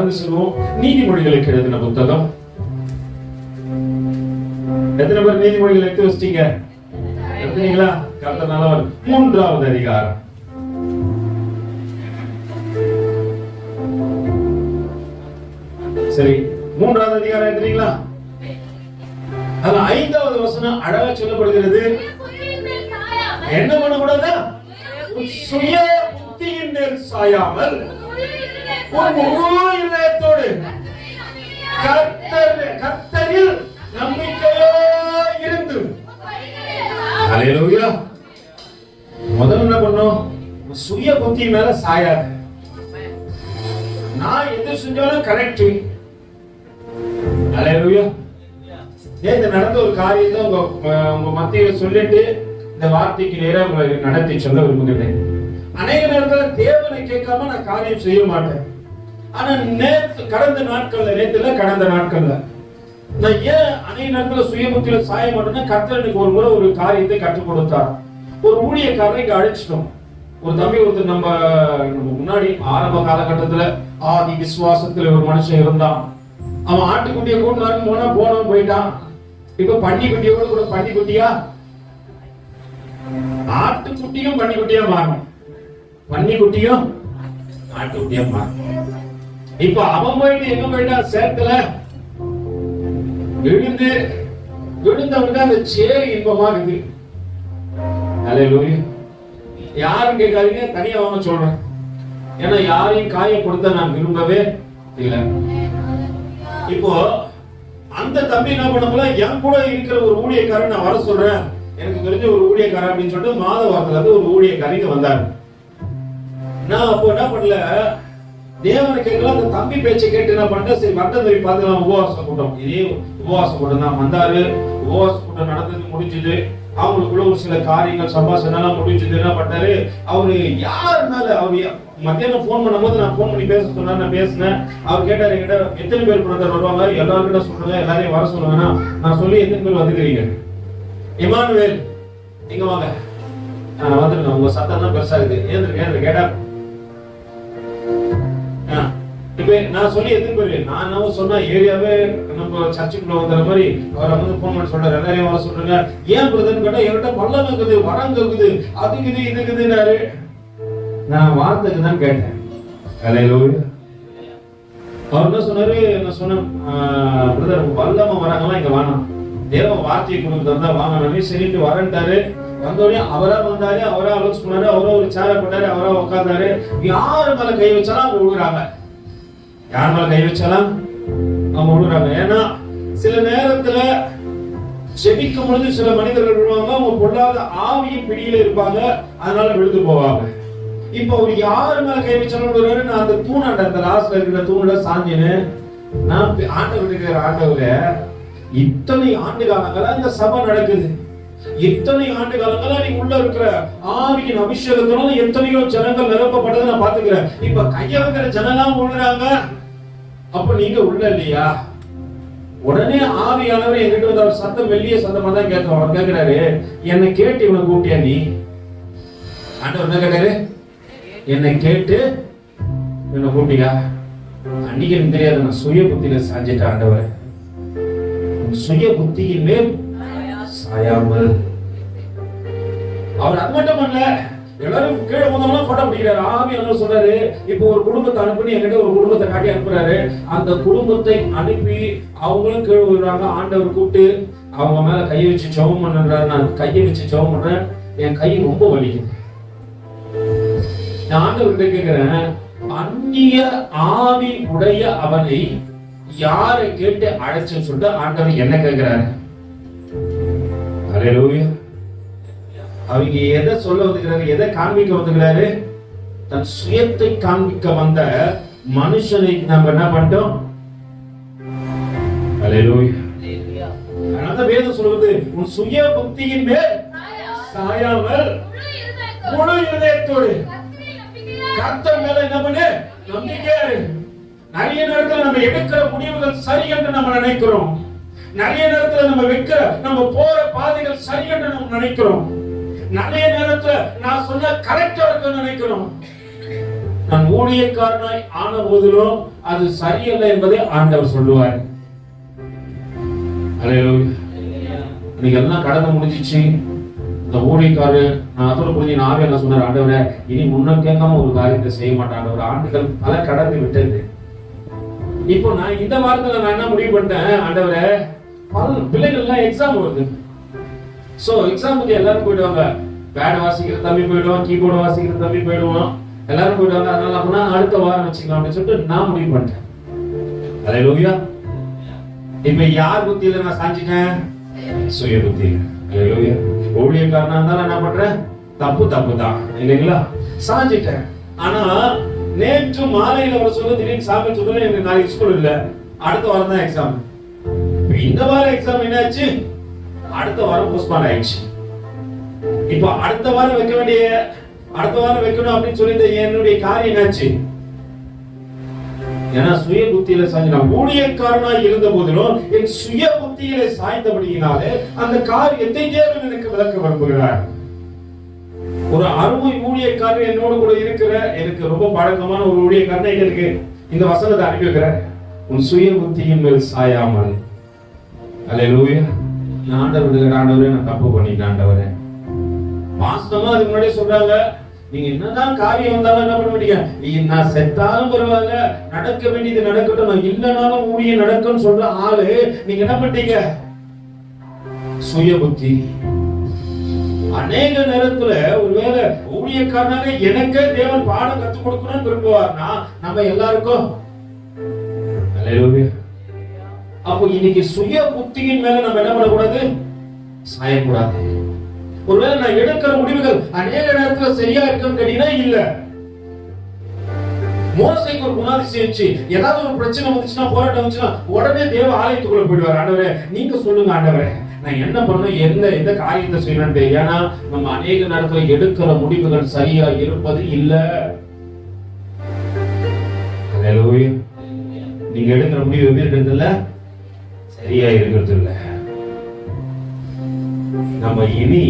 கடந்து செல்வோம். நீதிமொழிகளுக்கு எழுதின புத்தகம். எத்தனை பேர் நீதிமொழிகள் எடுத்து வச்சிட்டீங்க? எடுத்தீங்களா? கர்த்தர் நல்லவர். 3வது அதிகாரம். சரி, 3வது அதிகாரம் எடுத்தீங்களா? அதுல 5வது வசனம் அழகா சொல்லப்படுகிறது. என்ன பண்ணக்கூடாது? சுய புத்தியின் மேல் சாயாமல் முழு இதயத்தோடு கர்த்தரில் நம்பிக்கையாய் இருந்து. ஹல்லேலூயா. முதல்ல என்ன பண்ணோம்? சுய புத்தி மேல சாயாது. நான் எது செஞ்சாலும் கரெக்ட். ஹல்லேலூயா. நேத்து நடந்த ஒரு காரியத்தை உங்க மத்தியில சொல்லிட்டு இந்த வார்த்தைக்கு நேரம் நடத்தி சொல்ல விரும்புகிறேன். அநேக நேரத்தில் தேவனை கேட்காம நான் காரியம் செய்ய மாட்டேன். ஆனா கடந்த நாட்கள்ல நான் ஏன் அநேக நேரத்தில் சுயபுத்தியில சாய மாட்டேன்னா, கர்த்தர் எனக்கு ஒரு முறை ஒரு காரியத்தை கற்றுக் கொடுத்தார். ஒரு ஊழியக்காரரை இங்க அழைச்சிட்டோம். ஒரு தம்பி ஒருத்தர் நம்ம முன்னாடி ஆரம்ப காலகட்டத்துல ஆதி விசுவாசத்துல ஒரு மனுஷன் இருந்தான். அவன் ஆட்டுக்குட்டியை கூட்டினாருன்னு போனவன் போயிட்டான். இப்ப பன்னிக்குட்டியோட கூட பன்னிக்குட்டியா, ஆட்டுக்குட்டியும் பன்னிக்குட்டியா மாறணும், பன்னிக்குட்டியும் ஆட்டுக்குட்டியா மாறணும். இப்ப அவன் போயிட்டு எங்க போயிட்டா? சேத்துல விழுந்தவனுக்கு அந்த சேரு இன்பமா இருக்குது. ஹல்லேலூயா. யாரும் கேட்காதீங்க, தனியா வாங்க சொல்றேன். ஏன்னா யாரையும் காயப்படுத்த நான் விரும்பவே இல்லை. இப்போ அந்த தம்பி என்ன பண்ண, என் கூட இருக்கிற ஒரு ஊழியக்காரன் நான் வர சொல்றேன், எனக்கு தெரிஞ்ச ஒரு ஊழியக்காரன் அப்படின்னு சொல்லிட்டு மாத வாரத்துல இருந்து ஒரு ஊழியக்காரங்க வந்தாரு. நான் அப்போ என்ன பண்ணல, தேவனை கேட்கல, அந்த தம்பி பேச்சை கேட்டு என்ன பண்ணிட்டேன், சரி வட்டம் தம்பி பார்த்துக்கலாம். உபவாச கூட்டம், இதே உபவாச கூட்டம் தான் வந்தாரு. உபவாச கூட்டம் நடந்தது முடிஞ்சது. அவங்களுக்குள்ள ஒரு சில காரியங்கள் சம்பாஷணம் முடிஞ்சது. என்ன பண்ணாரு அவரு, யாருனால அவரு மத்தியானம் போன் பண்ணும்போது நான் போன் பண்ணி பேச சொன்னார். நான் பேசினேன். அவர் கேட்டாரு, என்கிட்ட எத்தனை பேர் பிரதர் வருவாங்க, எல்லாருக்கிட்ட சொல்லுங்க, எல்லாரையும் வர சொல்லுங்கன்னா நான் சொல்லி எத்தனை பேர் வந்துக்கிறீங்க? இமானுவேல் இங்க வாங்க, வந்துருங்க, உங்க சத்தம் தான் பெருசா இருக்குது, ஏந்திரு கேட்டா. இப்ப நான் சொல்லி எத்தனை பேரு, நான் சொன்ன ஏரியாவே நம்ம சர்ச்சுக்குள்ள வந்துற மாதிரி அவரை வந்து போன் பண்ணி சொல்றாரு, எல்லாரையும் வர சொல்றாங்க. ஏன் பிரதர்னு கேட்டா, என்கிட்ட பள்ளம் இருக்குது, வரங்க இருக்குது, அதுக்குது இதுக்குதுன்னாரு. நான் வார்த்தைக்கு தான் கேட்டேன். ஹல்லேலூயா. அவர் என்ன சொன்னாரு, நான் சொன்னேன், பிரதர் வல்லமா வராங்கலாம் இங்க வேணாம், தேவ வார்த்தையை கொடுக்குறது தான் வாங்க. சரிட்டு வரன்ட்டாரு. வந்தோடனே அவரா வந்தாரு, அவரா அலோஸ் பண்ணாரு, அவரா ஒரு சேர போட்டாரு, அவரா உட்கார்ந்தாரு. யாரு மேல கை வச்சாலும் அவங்க விழுகிறாங்க, யார் மேல கை வச்சாலும் அவங்க விழுகிறாங்க. ஏன்னா சில நேரத்துல செபிக்கும் பொழுது சில மனிதர்கள் விழுவாங்க, அவங்க பொல்லாத ஆவியின் பிடியில இருப்பாங்க, அதனால விழுந்து போவாங்க. இப்ப அவர் யாரு மேல கை வச்சாலும் விழுறாரு. நான் அந்த தூணாண்ட, அந்த லாஸ்ட்ல இருக்கிற தூண்ல சாஞ்சினு நான் ஆண்டவர் இருக்கிற ஆண்டவரை, இத்தனை ஆண்டு காலங்களா இந்த சபை நடக்குது, இத்தனை ஆண்டு காலங்களா நீ உள்ள இருக்கிற ஆவியின் அபிஷேகத்தோட எத்தனையோ ஜனங்கள் நிரப்பப்பட்டதை நான் பாத்துக்கிறேன். இப்ப கைய வைக்கிற ஜனலாம் விழுறாங்க, அப்ப நீங்க உள்ள இல்லையா? உடனே ஆவியானவர் என்கிட்ட வந்து அவர் சத்தம் வெள்ளிய சத்தமா தான் கேட்கிறோம். அவர் கேட்கிறாரு, என்னை கேட்டு இவனை கூட்டியா நீ? ஆண்டவர் என்ன கேட்டாரு, என்னை கேட்டு இவனை கூட்டியா? அன்னைக்கு எனக்கு தெரியாது, நான் சுய புத்தியில சாஞ்சிட்டேன். ஆண்டவர் சுய புத்தியின் மேல் சாயாமல். அவர் அது மட்டும் பண்ணல, எல்லாரும் கீழே வந்தவங்க போட்டோ பிடிக்கிறாரு. ஆவியானவர் சொல்றாரு, இப்போ ஒரு குடும்பத்தை அனுப்பி என்கிட்ட ஒரு குடும்பத்தை காட்டி அனுப்புறாரு. அந்த குடும்பத்தை அனுப்பி அவங்களும் கீழே விழுறாங்க. ஆண்டவர் கூப்பிட்டு அவங்க மேல கையை வச்சு ஜெபம் பண்றாரு. நான் கையை வச்சு ஜெபம் பண்றேன், என் கை ரொம்ப வலிக்குது. நான் ஆண்டவர்கிட்ட கேட்கிறேன், அந்நிய ஆவி உடைய அவனை யாரை கேட்டு அழைச்சுன்னு சொல்லிட்டு ஆண்டவர் என்ன கேட்கிறாரு? ஹல்லேலூயா. அவங்க எதை சொல்ல வந்துக்கிறாரு, எதை காண்பிக்க வந்துக்கிறாரு? தன் சுயத்தை காண்பிக்க வந்த மனுஷனை நம்ம என்ன பண்ணிட்டோம்? ஹல்லேலூயா. அதனால வேதம் சொல்றது, உன் சுய புத்தியின் மேல் சாயாமல் முழு இதயத்தோடு கர்த்தர் மேல என்ன பண்ணு? நம்பிக்கை. நிறைய நேரத்துல நம்ம எடுக்கிற முடிவுகள் சரி என்று நம்ம நினைக்கிறோம். நிறைய நேரத்துல நம்ம போற பாதைகள் சரி என்று நம்ம நினைக்கிறோம். நிறைய நேரத்துல நான் சொன்ன கரெக்டா இருக்குன்னு நினைக்கிறோம். நான் ஊழியக்காரனாய் ஆன போதிலும் அது சரியல்ல என்பதை ஆண்டவர் சொல்லுவார். நீங்க எல்லாம் கடந்து முடிஞ்சிச்சு. இந்த ஊழியக்காரர் நான் அதோட புரிஞ்சு நான் என்ன சொன்னார், ஆண்டவரே இனி முன்ன கேட்காம ஒரு காரியத்தை செய்ய மாட்டேன் ஆண்டவர். ஆண்டுகள் பல கடந்து விட்டது. இப்போ நான் இந்த வாரத்துல நான் என்ன முடிவு பண்ணிட்டேன், ஆண்டவரே பிள்ளைகள் எல்லாம் எக்ஸாம் வருது. சோ எக்ஸாமுக்கு எல்லாரும் போயிடுவாங்க. பேட் வாசிக்கிற தம்பி போயிடுவான், கீபோர்டு வாசிக்கிற தம்பி போயிடுவான், எல்லாரும் போயிடுவாங்க. அதனால அப்படின்னா அடுத்த வாரம் வச்சுக்கலாம் அப்படின்னு சொல்லிட்டு நான் முடிவு பண்ணிட்டேன். அல்லேலூயா. இப்ப யார் புத்தியில நான் சாஞ்சிட்டேன்? சுய புத்தியில. அல்லேலூயா. ஊழியக்காரனா இருந்தாலும் என்ன பண்றேன், தப்பு தான் இல்லைங்களா, சாஞ்சிட்டேன். ஆனா நேற்று மாலையில வர சொல்ல திடீர்னு சாமி சொல்ல எனக்கு நாளைக்கு ஸ்கூல் இல்ல, அடுத்த வாரம் தான் எக்ஸாம். இந்த வாரம் எக்ஸாம் என்னாச்சு, அடுத்த வாரம் போஸ்ட்பான் ஆயிடுச்சு. இப்ப அடுத்த வாரம் வைக்கணும் அப்படின்னு சொல்லிட்டு என்னுடைய காரியம் என்னாச்சு, ஏன்னா சுய புத்தியில சாய்ந்த ஊழியக்காரனா இருந்த போதிலும் என் சுய புத்தியில சாய்ந்தபடியினாலே அந்த காரியத்தை தேவன் எனக்கு விளக்க விரும்புகிறார். ஒரு அருமை ஊழியக்காரர் என்னோடு கூட இருக்கிற, எனக்கு ரொம்ப பழக்கமான ஒரு ஊழியக்காரன் எனக்கு இந்த வசனத்தை அனுப்பி வைக்கிறார், உன் சுய புத்தியின் மேல் சாயாமல். அல்லேலூயா. ஆண்டவரே நான் தப்பு பண்ணிட்டேன் ஆண்டவரே. வாஸ்தவமா அதுக்கு முன்னாடி சொல்றாங்க, நீங்க என்னதான் காரியம் வந்தாலும் என்ன பண்ண மாட்டீங்க, நான் செத்தாலும் பரவாயில்ல, நடக்க வேண்டியது நடக்கட்டும், நான் இல்லனாலும் ஊழியம் நடக்கும்னு சொல்ற ஆளு நீங்க என்ன பண்ணிட்டீங்க, சுய புத்தி. அநேக நேரத்துல ஒருவேளை ஊழியக்காரனாக எனக்கு தேவன் பாடம் கத்துக் கொடுக்கணும்னு விரும்புவார்னா நம்ம எல்லாருக்கும் அப்போ இன்னைக்கு சுய புத்தியின் மேல நம்ம என்ன பண்ணக்கூடாது, சாயக்கூடாது. ஒருவேளை நான் எடுக்கிற முடிவுகள் அநேக நேரத்துல சரியா இருக்குன்னு கேட்டீங்கன்னா இல்ல. மோசேக்கு ஒரு குணாதிசயம் இருந்துச்சு. ஏதாவது ஒரு பிரச்சனை வந்துச்சுன்னா, போராட்டம் வந்துச்சுன்னா உடனே தேவ ஆலயத்துக்குள்ள போயிடுவார். ஆண்டவரே நீங்க சொல்லுங்க ஆண்டவரே நான் என்ன பண்ணணும், எந்த காரியத்தை செய்யணும். ஏன்னா நம்ம அநேக நேரத்துல எடுக்கிற முடிவுகள் சரியா இருப்பது இல்ல. நீங்க எடுக்கிற முடிவு எப்படி இருக்கிறது இல்ல, சரியா இருக்கிறது இல்ல. நம்ம இனி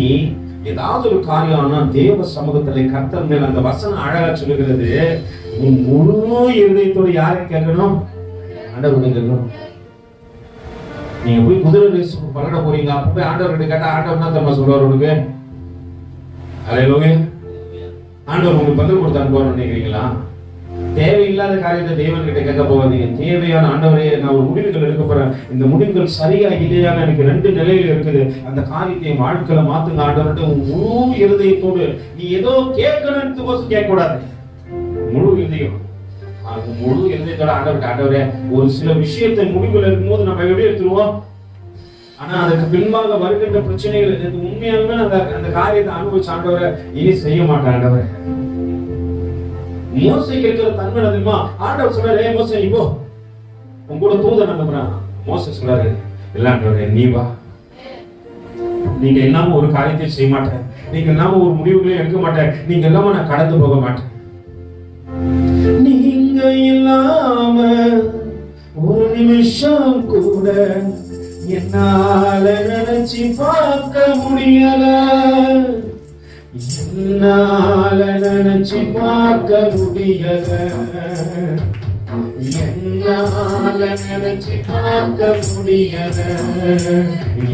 ஏதாவது ஒரு காரியம் ஆனா தேவ சமூகத்துல கர்த்தர் மேல் அந்த வசனம் அழகா சொல்லுகிறது, முழு இருதயத்தோடு யாரை கேட்கணும், ஆண்டவரை கேட்கணும். நீங்க போய் குதிரை ரேஸ் பரட போறீங்க, அப்ப போய் ஆண்டவர்கிட்ட கேட்டா ஆண்டவர் தான் தம்மா சொல்லுவார் உனக்கு. அல்லேலூயா. ஆண்டவர் உங்களுக்கு பதில் கொடுத்து அனுப்புவார் நினைக்கிறீங்களா? தேவையில்லாத காரியத்தை தேவன் கிட்ட கேட்க போவாதீங்க. தேவையான ஆண்டவரே நான் ஒரு முடிவுகள் எடுக்க போறேன், இந்த முடிவுகள் சரியா இல்லையான எனக்கு 2 நிலையில இருக்குது, அந்த காரியத்தை வாழ்க்கையில மாத்துங்க ஆண்டவர்கிட்ட முழு இருதயத்தோடு. நீ ஏதோ கேட்கணும்னு கேட்க கூடாது, முழு இருதயம். முழு இருதயத்தோட ஆண்டவரே ஒரு சில விஷயத்தை முடிவுகள் இருக்கும்போது நம்ம எப்படி எடுத்துருவோம், ஆனா அதுக்கு பின்பாக வருகின்ற பிரச்சனைகள் உண்மையாலுமே அந்த காரியத்தை அனுபவிச்சு ஆண்டவரை இனி செய்ய மாட்டேன் ஆண்டவரே. மோசேக்கு இருக்கிற தன்மை தெரியுமா? ஆண்டவர் சொல்றாரு, மோசே நீ போ, உன் கூட தூதன் அனுப்புறான். மோசே சொல்றாரு, இல்ல ஆண்டவரே நீ வா, நீங்க இல்லாம ஒரு காரியத்தை செய்ய மாட்டேன், நீங்க இல்லாம ஒரு முடிவுகளையும் எடுக்க மாட்டேன், நீங்க இல்லாம நான் கடந்து போக மாட்டேன். நீங்க இல்லாம ஒரு நிமிஷம் கூட என்னால நினைச்சு பார்க்க முடியல, என்னால நினைச்சு பார்க்க முடியல, என்னால நினைச்சு பார்க்க முடியல,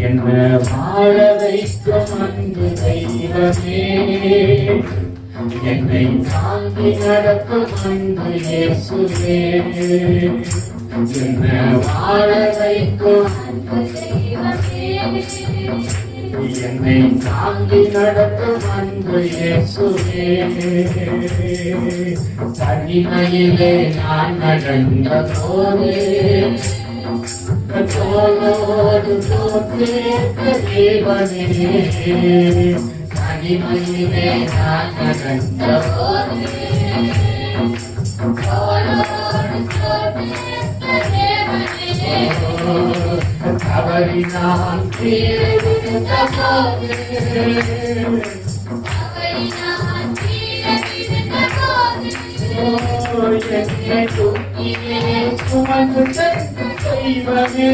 என்ன வாழ வைக்கும் அன்பு தெய்வமே, என்னை தாங்கி நடக்கும் அன்பு இயேசுவே, என்ன வாழ வைக்கும் அன்பு தெய்வமே, என்னை தாங்கி நடக்கும் அன்பு இயேசுவே. தனிமையிலே நான் நடந்த போது தோளோடு தோற்றேற்ற தேவனே, தனிமையிலே நான் நடந்த போது தோளோடு தோற்றேற்ற தேவனே, தவறி நான் தீர்ந்த போது என்னை தூக்கியே சுமந்து சென்ற தெய்வமே,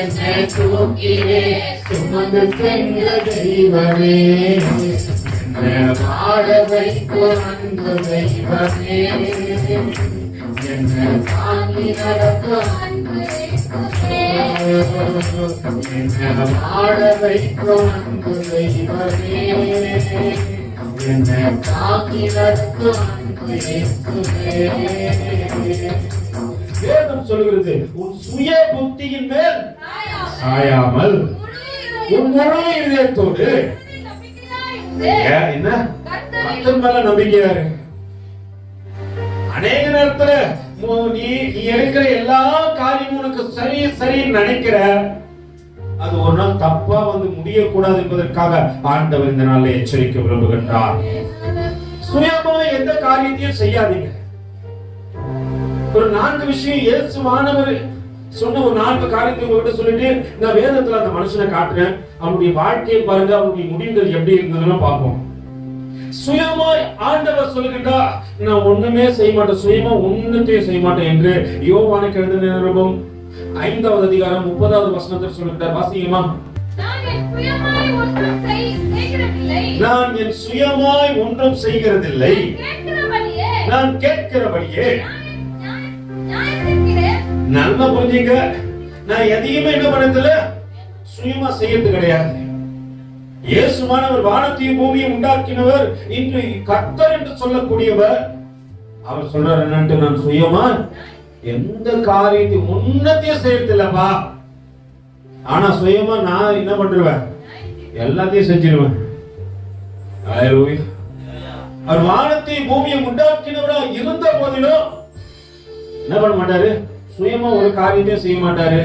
என்னை தூக்கியே சுமந்து சென்ற தெய்வமே, என்னை பாட வைக்கும் அன்பு தெய்வமே, என்ன தாங்கி நடக்கும் அன்பு தெய்வமே, என்ன பாட வைக்கும் அன்பு தெய்வமே, என்ன தாங்கி நடக்கும் அன்பு இயேசுவே. வேதம் சொல்கிறது, உன் சுய புத்தியின் மேல் சாயாமல் உன் முழு இதயத்தோடு என்ன கர்த்தர் மேல நம்பிக்கையா இரு. அநேக நேரத்துல நீ எடுக்கிற எல்லா காரியமும் உனக்கு சரி சரி நினைக்கிற, அது ஒரு நாள் தப்பா வந்து முடியக்கூடாது என்பதற்காக ஆண்டவர் இந்த நாளில் எச்சரிக்க விரும்புகின்றார். சுயமா எந்த காரியத்தையும் செய்யாதீங்க. ஒரு 4 விஷயம் இயேசுவானவர் சொன்ன ஒரு 4 காரியத்தை உங்ககிட்ட சொல்லிட்டு நான் வேதத்துல அந்த மனுஷனை காட்டுறேன், அவனுடைய வாழ்க்கையை பாருங்க, அவனுடைய முடிவுகள் எப்படி இருந்ததுன்னு பார்ப்போம். சுயமா ஆண்டவர் சொல்லுகின்றா, நான் ஒண்ணுமே செய்ய மாட்டேன், சுயமா ஒண்ணுத்தையும் செய்ய மாட்டேன் என்று யோவானுக்கு எழுதின நிருபம் 5வது அதிகாரம் 30வது வசனத்தில் சொல்லுகிறார். வாசிங்கம்மா. நான் என் சுயமாய் ஒன்றும் செய்கிறதில்லை, நான் கேட்கிறபடியே. நல்லா புரிஞ்சுங்க, நான் எதையுமே என்ன பண்ணதில்ல, சுயமா செய்யறது கிடையாது. இயேசுவானவர் வானத்தையும் பூமியையும் உண்டாக்கினவர், இன்று கர்த்தர் என்று சொல்லக்கூடியவர். அவர் சொல்றார் என்னன்னு, நான் சுயமா எந்த காரியத்தையும் முன்னத்தையும் செய்யறதில்லப்பா, ஆனா சுயமா நான் என்ன பண்றேன், எல்லாத்தையும் செஞ்சிருவேன். அவர் வானத்தையும் பூமியையும் உண்டாக்கினவரா இருந்த போதிலும் என்ன பண்ண மாட்டாரு, சுயமா ஒரு காரியத்தையும் செய்ய மாட்டாரு.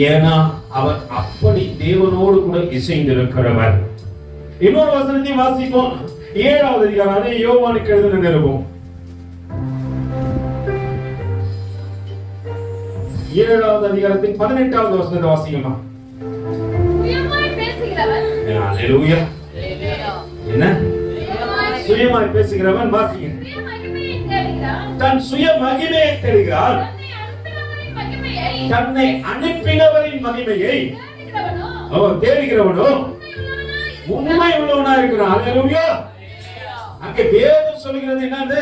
ஏன்னா அவர் அப்படி தேவனோடு கூட இசைந்திருக்கிறவர். இன்னொரு வசனத்தை வாசிப்போம். 7வது அதிகாரம் யோவானுக்கு எழுதின நிருபம் 7வது அதிகாரத்தின் 18வது வசனத்தை வாசிக்கமா. அல்லேலூயா. என்ன சுயமாய் பேசுகிறவன் வாசிங்க. தன் சுய மகிமையை தேடுகிறார், தன்னை அனுப்பினவரின் மகிமையை அவர் தேடுகிறவனோ உண்மை உள்ளவனா இருக்கிறான். அல்லேலூயா. அங்கே வேதம் சொல்லுகிறது என்னது,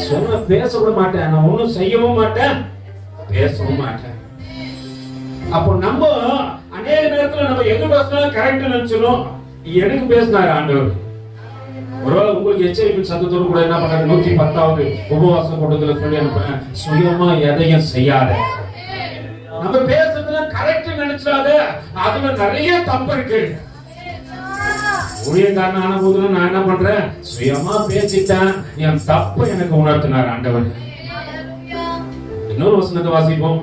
சொன்ன பேசவும் மாட்டேன், நான் ஒண்ணும் செய்யவும் மாட்டேன், பேசவும் மாட்டேன். அப்போ நம்ம அநேக நேரத்துல நம்ம எது பேசினாலும் கரெக்ட் நினைச்சிடும். எனக்கு பேசினாரு ஆண்டவர். ஒருவேளை உங்களுக்கு எச்சரிப்பின் சத்தத்தோடு கூட என்ன பண்றாரு, 110வது உபவாச கூட்டத்துல சொல்லி அனுப்புறேன், சுயமா எதையும் செய்யாத. நம்ம பேசுறதுல கரெக்ட் நினைச்சாத, அதுல நிறைய தப்பு இருக்கு. ஊழியக்காரன் ஆன போதுல நான் என்ன பண்றேன், சுயமா பேசிட்டேன், என் தப்பு எனக்கு உணர்த்தினார் ஆண்டவர். இன்னொரு வசனத்தை வாசிப்போம்.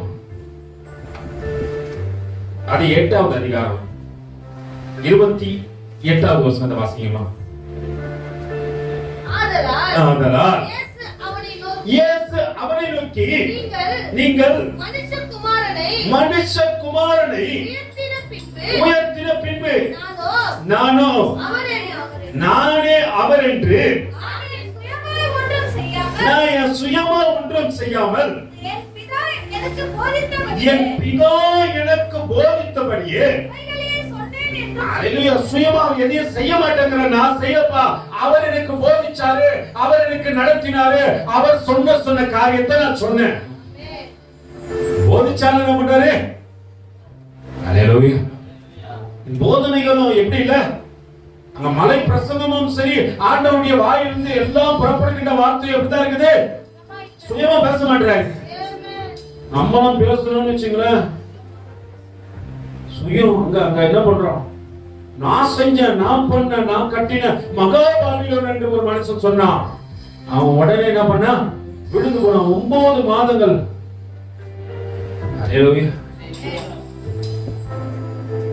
அது 8வது அதிகாரம் 28வது வசனத்தை வாசிக்கலாம். இயேசு அவனை நோக்கி, நீங்கள் மனுஷகுமாரனை உயர்த்தின பின்பு நானே அவர் என்று நான் சுயமா ஒன்றும் செய்யாமல் என் பிதா எனக்கு போதித்தபடியே சுயமா எதையும் செய்ய மாட்டேங்கிற நான் செய்யப்பா, அவர் எனக்கு போதிச்சாரு, அவர் எனக்கு நடத்தினாரு, அவர் சொன்ன காரியத்தை நான் சொன்னேன். போதிச்சாரு என்ன பண்றாரு, அல்லேலூயா. போதனைகளும் எப்படி இல்ல, அங்க மலை பிரசங்கமும் சரி, ஆண்டவருடைய வாயிலிருந்து எல்லாம் புறப்படுகின்ற வார்த்தை எப்படிதான் இருக்குது, சுயமா பேச மாட்டாரு. நம்மளும் பேசணும்னு வச்சுங்களேன், சுயம் அங்க என்ன பண்றோம், நான் செஞ்சேன், நான் பண்ண, நான் கட்டின மகாபாபிலோன் என்று ஒரு மனுஷன் சொன்னான். அவன் உடனே என்ன பண்ணா, விழுந்து போனான் 9 மாதங்கள்.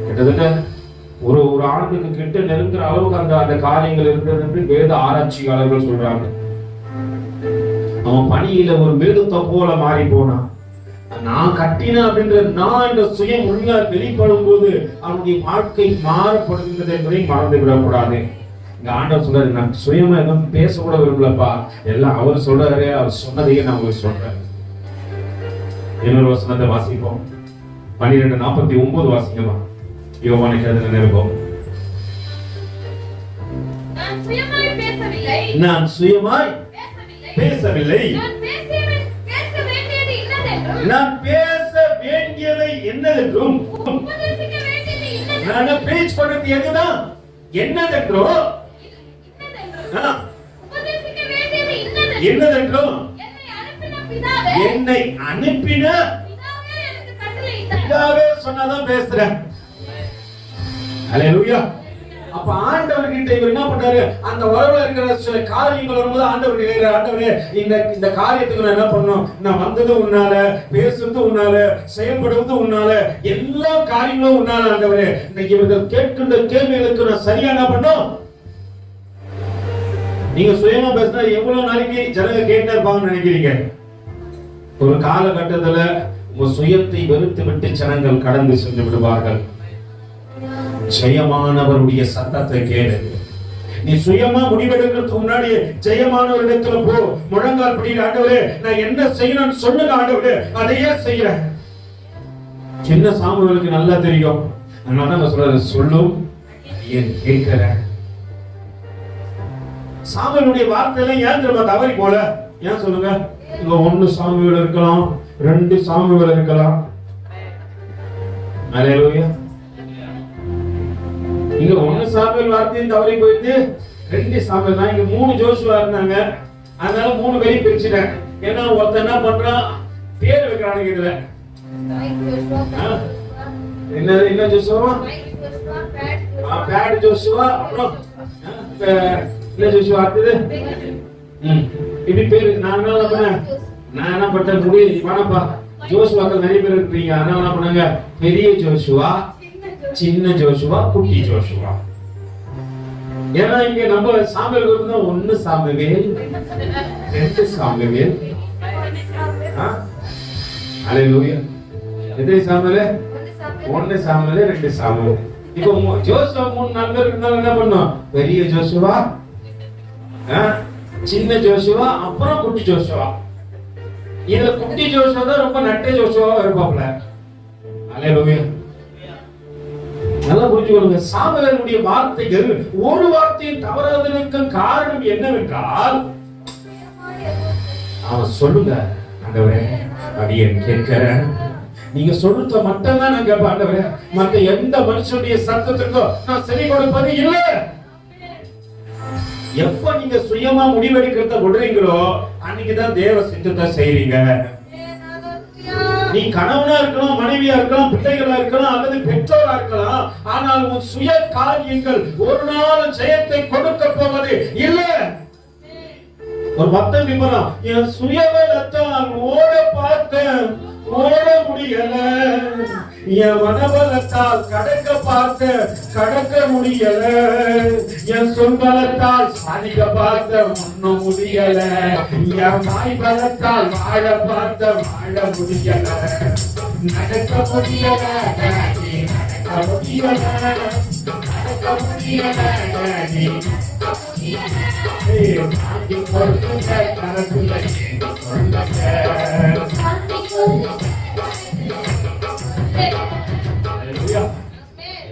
கிட்டத்தட்ட ஒரு ஆண்டுக்கு கிட்ட நெருங்குற அளவுக்கு அந்த காரியங்கள் இருந்தது என்று வேத ஆராய்ச்சியாளர்கள் சொல்றாங்க. அவன் பணியில ஒரு மிருகத்தை போல மாறி போனான். நான் கட்டின அப்படின்ற நான் என்ற சுயம் உள்ள வெளிப்படும் போது அவனுடைய வாழ்க்கை மாறப்படுகின்றது என்பதை மறந்து விடக்கூடாது. இங்க ஆண்டவர் சொல்றாரு, நான் சுயமா எதுவும் பேச கூட விரும்பலப்பா, எல்லாம் அவர் சொல்றாரு, அவர் சொன்னதையே நான் உங்களுக்கு சொல்றேன். இன்னொரு வசனத்தை வாசிப்போம். 12:49 வாசிக்கலாம். யோவானுக்கு எழுதின நிருபம். நான் சுயமாய் பேசவில்லை. நான் பேச வேண்டியதை என்னதென்றும் நான் பேச்சு பண்ணது எதுதான் என்னதென்றோ என்னதென்றோ என்னை அனுப்பின பிதாவே சொன்னதான் பேசுறேன். அல்லேலூயா. அப்ப ஆண்டவர் கிட்ட இவர் என்ன பண்றாரு, அந்த உறவுல இருக்கிற சில காரியங்கள் வரும்போது ஆண்டவர் கேட்கிறார், ஆண்டவரே இந்த காரியத்துக்கு நான் என்ன பண்ணணும், நான் வந்தது உன்னால, பேசுறது உன்னால, செயல்படுவது உன்னால, எல்லா காரியங்களும் உன்னால ஆண்டவரே. இன்னைக்கு இவர்கள் கேட்கின்ற கேள்விகளுக்கு நான் சரியா என்ன பண்ணணும். நீங்க சுயமா பேசினா எவ்வளவு நாளைக்கு ஜனங்க கேட்டே இருப்பாங்கன்னு நினைக்கிறீங்க? ஒரு காலகட்டத்துல உங்க சுயத்தை வெறுத்து விட்டு ஜனங்கள் கடந்து சென்று விடுவார்கள். ஜெயமானவருடைய சத்தத்தை கேளு. நீ சுயமா முடிவெடுக்கிறதுக்கு முன்னாடி ஜெயமானவரிடத்துல போ, முழங்கால் படியில் ஆண்டவரே நான் என்ன செய்யணும்னு சொல்லுங்க ஆண்டவரே, அதையே செய்யறேன். சின்ன சாமுவேலுக்கு நல்லா தெரியும், அதனால சொல்றாரு, சொல்லும் ஏன் கேட்கிற. சாமுவேலுடைய வார்த்தையில ஏன் தெரியுமா தவறி போல? ஏன் சொல்லுங்க? இங்க 1 சாமுவேல் இருக்கலாம், 2 சாமுவேல் இருக்கலாம். அல்லேலூயா. இங்க 1 சாமுவேல் வார்த்தையும் தவறி போயிட்டு 2 சாமுவேல் தான். இங்க 3 ஜோசுவா இருந்தாங்க, அதனால 3 பேரையும் பிரிச்சுட்டேன். ஏன்னா ஒருத்தன் என்ன பண்றான், பேர் வைக்கிறானுங்க. இதுல என்ன ஜோசுவா, பேட் ஜோசுவா, அப்புறம் என்ன ஜோசுவா அடுத்தது இப்படி பேரு. நான் என்ன பண்ணேன், முடியும் வேணாப்பா, ஜோசுவாக்கள் நிறைய பேர் இருக்கீங்க, அதனால என்ன பண்ணாங்க, பெரிய ஜோசுவா, சின்ன ஜோசுவா, குட்டி ஜோசுவா. ஏன்னா இங்க நம்ம சாமுவேல் 1 சாமுவேல், 2 சாமுவேல். அல்லேலூயா. எத்தனை சாமுவேல்? 1 Samuel, 2 Samuel. இப்போ ஜோசுவா 3-4 பேர் இருந்தாலும் என்ன பண்ணோம், பெரிய ஜோசுவா, சின்ன ஜோசுவா, அப்புறம் குட்டி ஜோசுவா. இதுல குட்டி ஜோசுவா தான் ரொம்ப நட்டை ஜோசுவா இருப்பாப்ல. அல்லேலூயா. நல்லா புரிஞ்சுக்கொள்ளுங்க. சாமுவேலுடைய வார்த்தைகள் ஒரு வார்த்தையும் தவறாததற்கு காரணம் என்னவென்றால், அவன் சொல்லுங்க ஆண்டவரே அடியேன் கேட்கிறேன், நீங்க சொல்றத மட்டும் தான் நான் கேட்பேன் ஆண்டவரே, மத்த எந்த மனுஷனுடைய சத்தத்துக்கோ நான் செவி கொடுப்பது இல்லை. எப்ப நீங்க சுயமா முடிவெடுக்கிறத விடுறீங்களோ அன்னைக்குதான் தேவ சித்தத்தை செய்றீங்க. நீ கணவனா இருக்கலாம், மனைவியா இருக்கலாம், பிள்ளைகளா இருக்கலாம், அல்லது பெற்றோரா இருக்கலாம், ஆனால் உன் சுய காரியங்கள் ஒரு நாள் ஜெயத்தை கொடுக்க போவது இல்லை. ஒரு பக்தன் விபரம், என் சுயபலத்தால் ஓட பார்த்தேன், ஓட முடியல, என் மனபலத்தால் கடக்க பார்த்த கடக்க முடியல, என் சொல்பலத்தால் சாதிக்க பார்த்த முன்ன முடியல, என் வாய் பலத்தால் வாழ பார்த்த வாழ முடியல, நடக்க முடியல, நடக்க முடியல, நடக்க முடியல,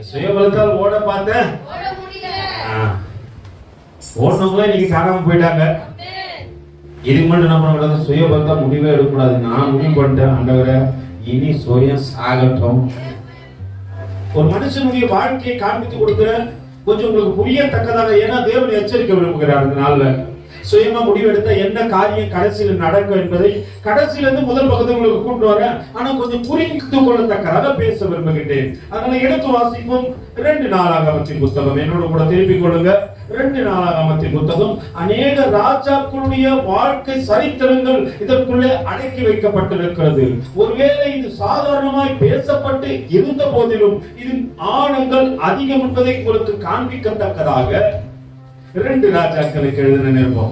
சுயபலத்தால் ஓட பார்த்தேன், ஓடுனவங்களே இன்னைக்கு காணாம போயிட்டாங்க. இதுக்கு மட்டும் நம்ம பண்ணக்கூடாது, சுயபலத்தா முடிவே எடுக்கக்கூடாது. நான் முடிவு பண்ணிட்டேன் ஆண்டவரே, இனி சுயம் சாகட்டும். ஒரு மனுஷனுடைய வாழ்க்கையை காண்பித்து கொடுக்கிற கொஞ்சம் உங்களுக்கு புரியத்தக்கதாக, ஏன்னா தேவன் எச்சரிக்கை விரும்புகிறார். அந்த நாள்ல சுயமா முடிவெடுத்த என்ன காரியம் கடைசியில் நடக்கும் என்பதை கடைசியில இருந்து முதல் பக்கத்தை உங்களுக்கு கூட்டு வரேன். ஆனா கொஞ்சம் புரிந்து கொள்ளத்தக்கதாக பேச விரும்புகின்றேன். அதனால எடுத்து வாசிப்போம். 2 நாளாகமத்தின் புத்தகம் என்னோட கூட திருப்பிக் கொள்ளுங்க. 2 நாளாகமத்தின் புத்தகம். அநேக ராஜாக்களுடைய வாழ்க்கை சரித்திரங்கள் இதற்குள்ளே அடக்கி வைக்கப்பட்டிருக்கிறது. ஒருவேளை இது சாதாரணமாய் பேசப்பட்டு இருந்த போதிலும் இதன் ஆழங்கள் அதிகம் என்பதை உங்களுக்கு காண்பிக்கத்தக்கதாக 2 ராஜாக்களுக்கு எழுதின நிருபம்,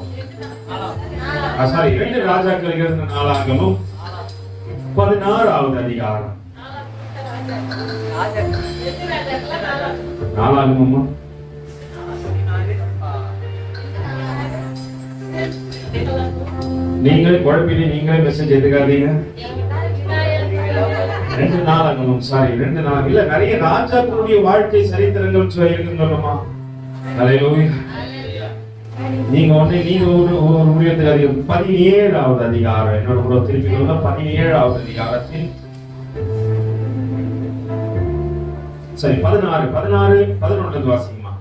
2 ராஜாக்களுக்கு எழுதின நாளாகமம் 16வது அதிகாரம். நாளாகமம் நீங்களே குழப்பினி, நீங்களே மெசேஜ் எடுத்துக்காதீங்க. 2 நாளாகமம் 2 நாள் இல்ல, நிறைய ராஜாக்களுடைய வாழ்க்கை சரித்திரங்கள் இருக்குன்னு சொல்லணுமா? அல்லேலூயா. நீங்க ஒரு ஊழியத்துக்கு அதிகம் 17வது அதிகாரம், என்னோட கூட திருப்பி 17வது அதிகாரத்தில் சரி 16 11 வாசிங்கம்மா.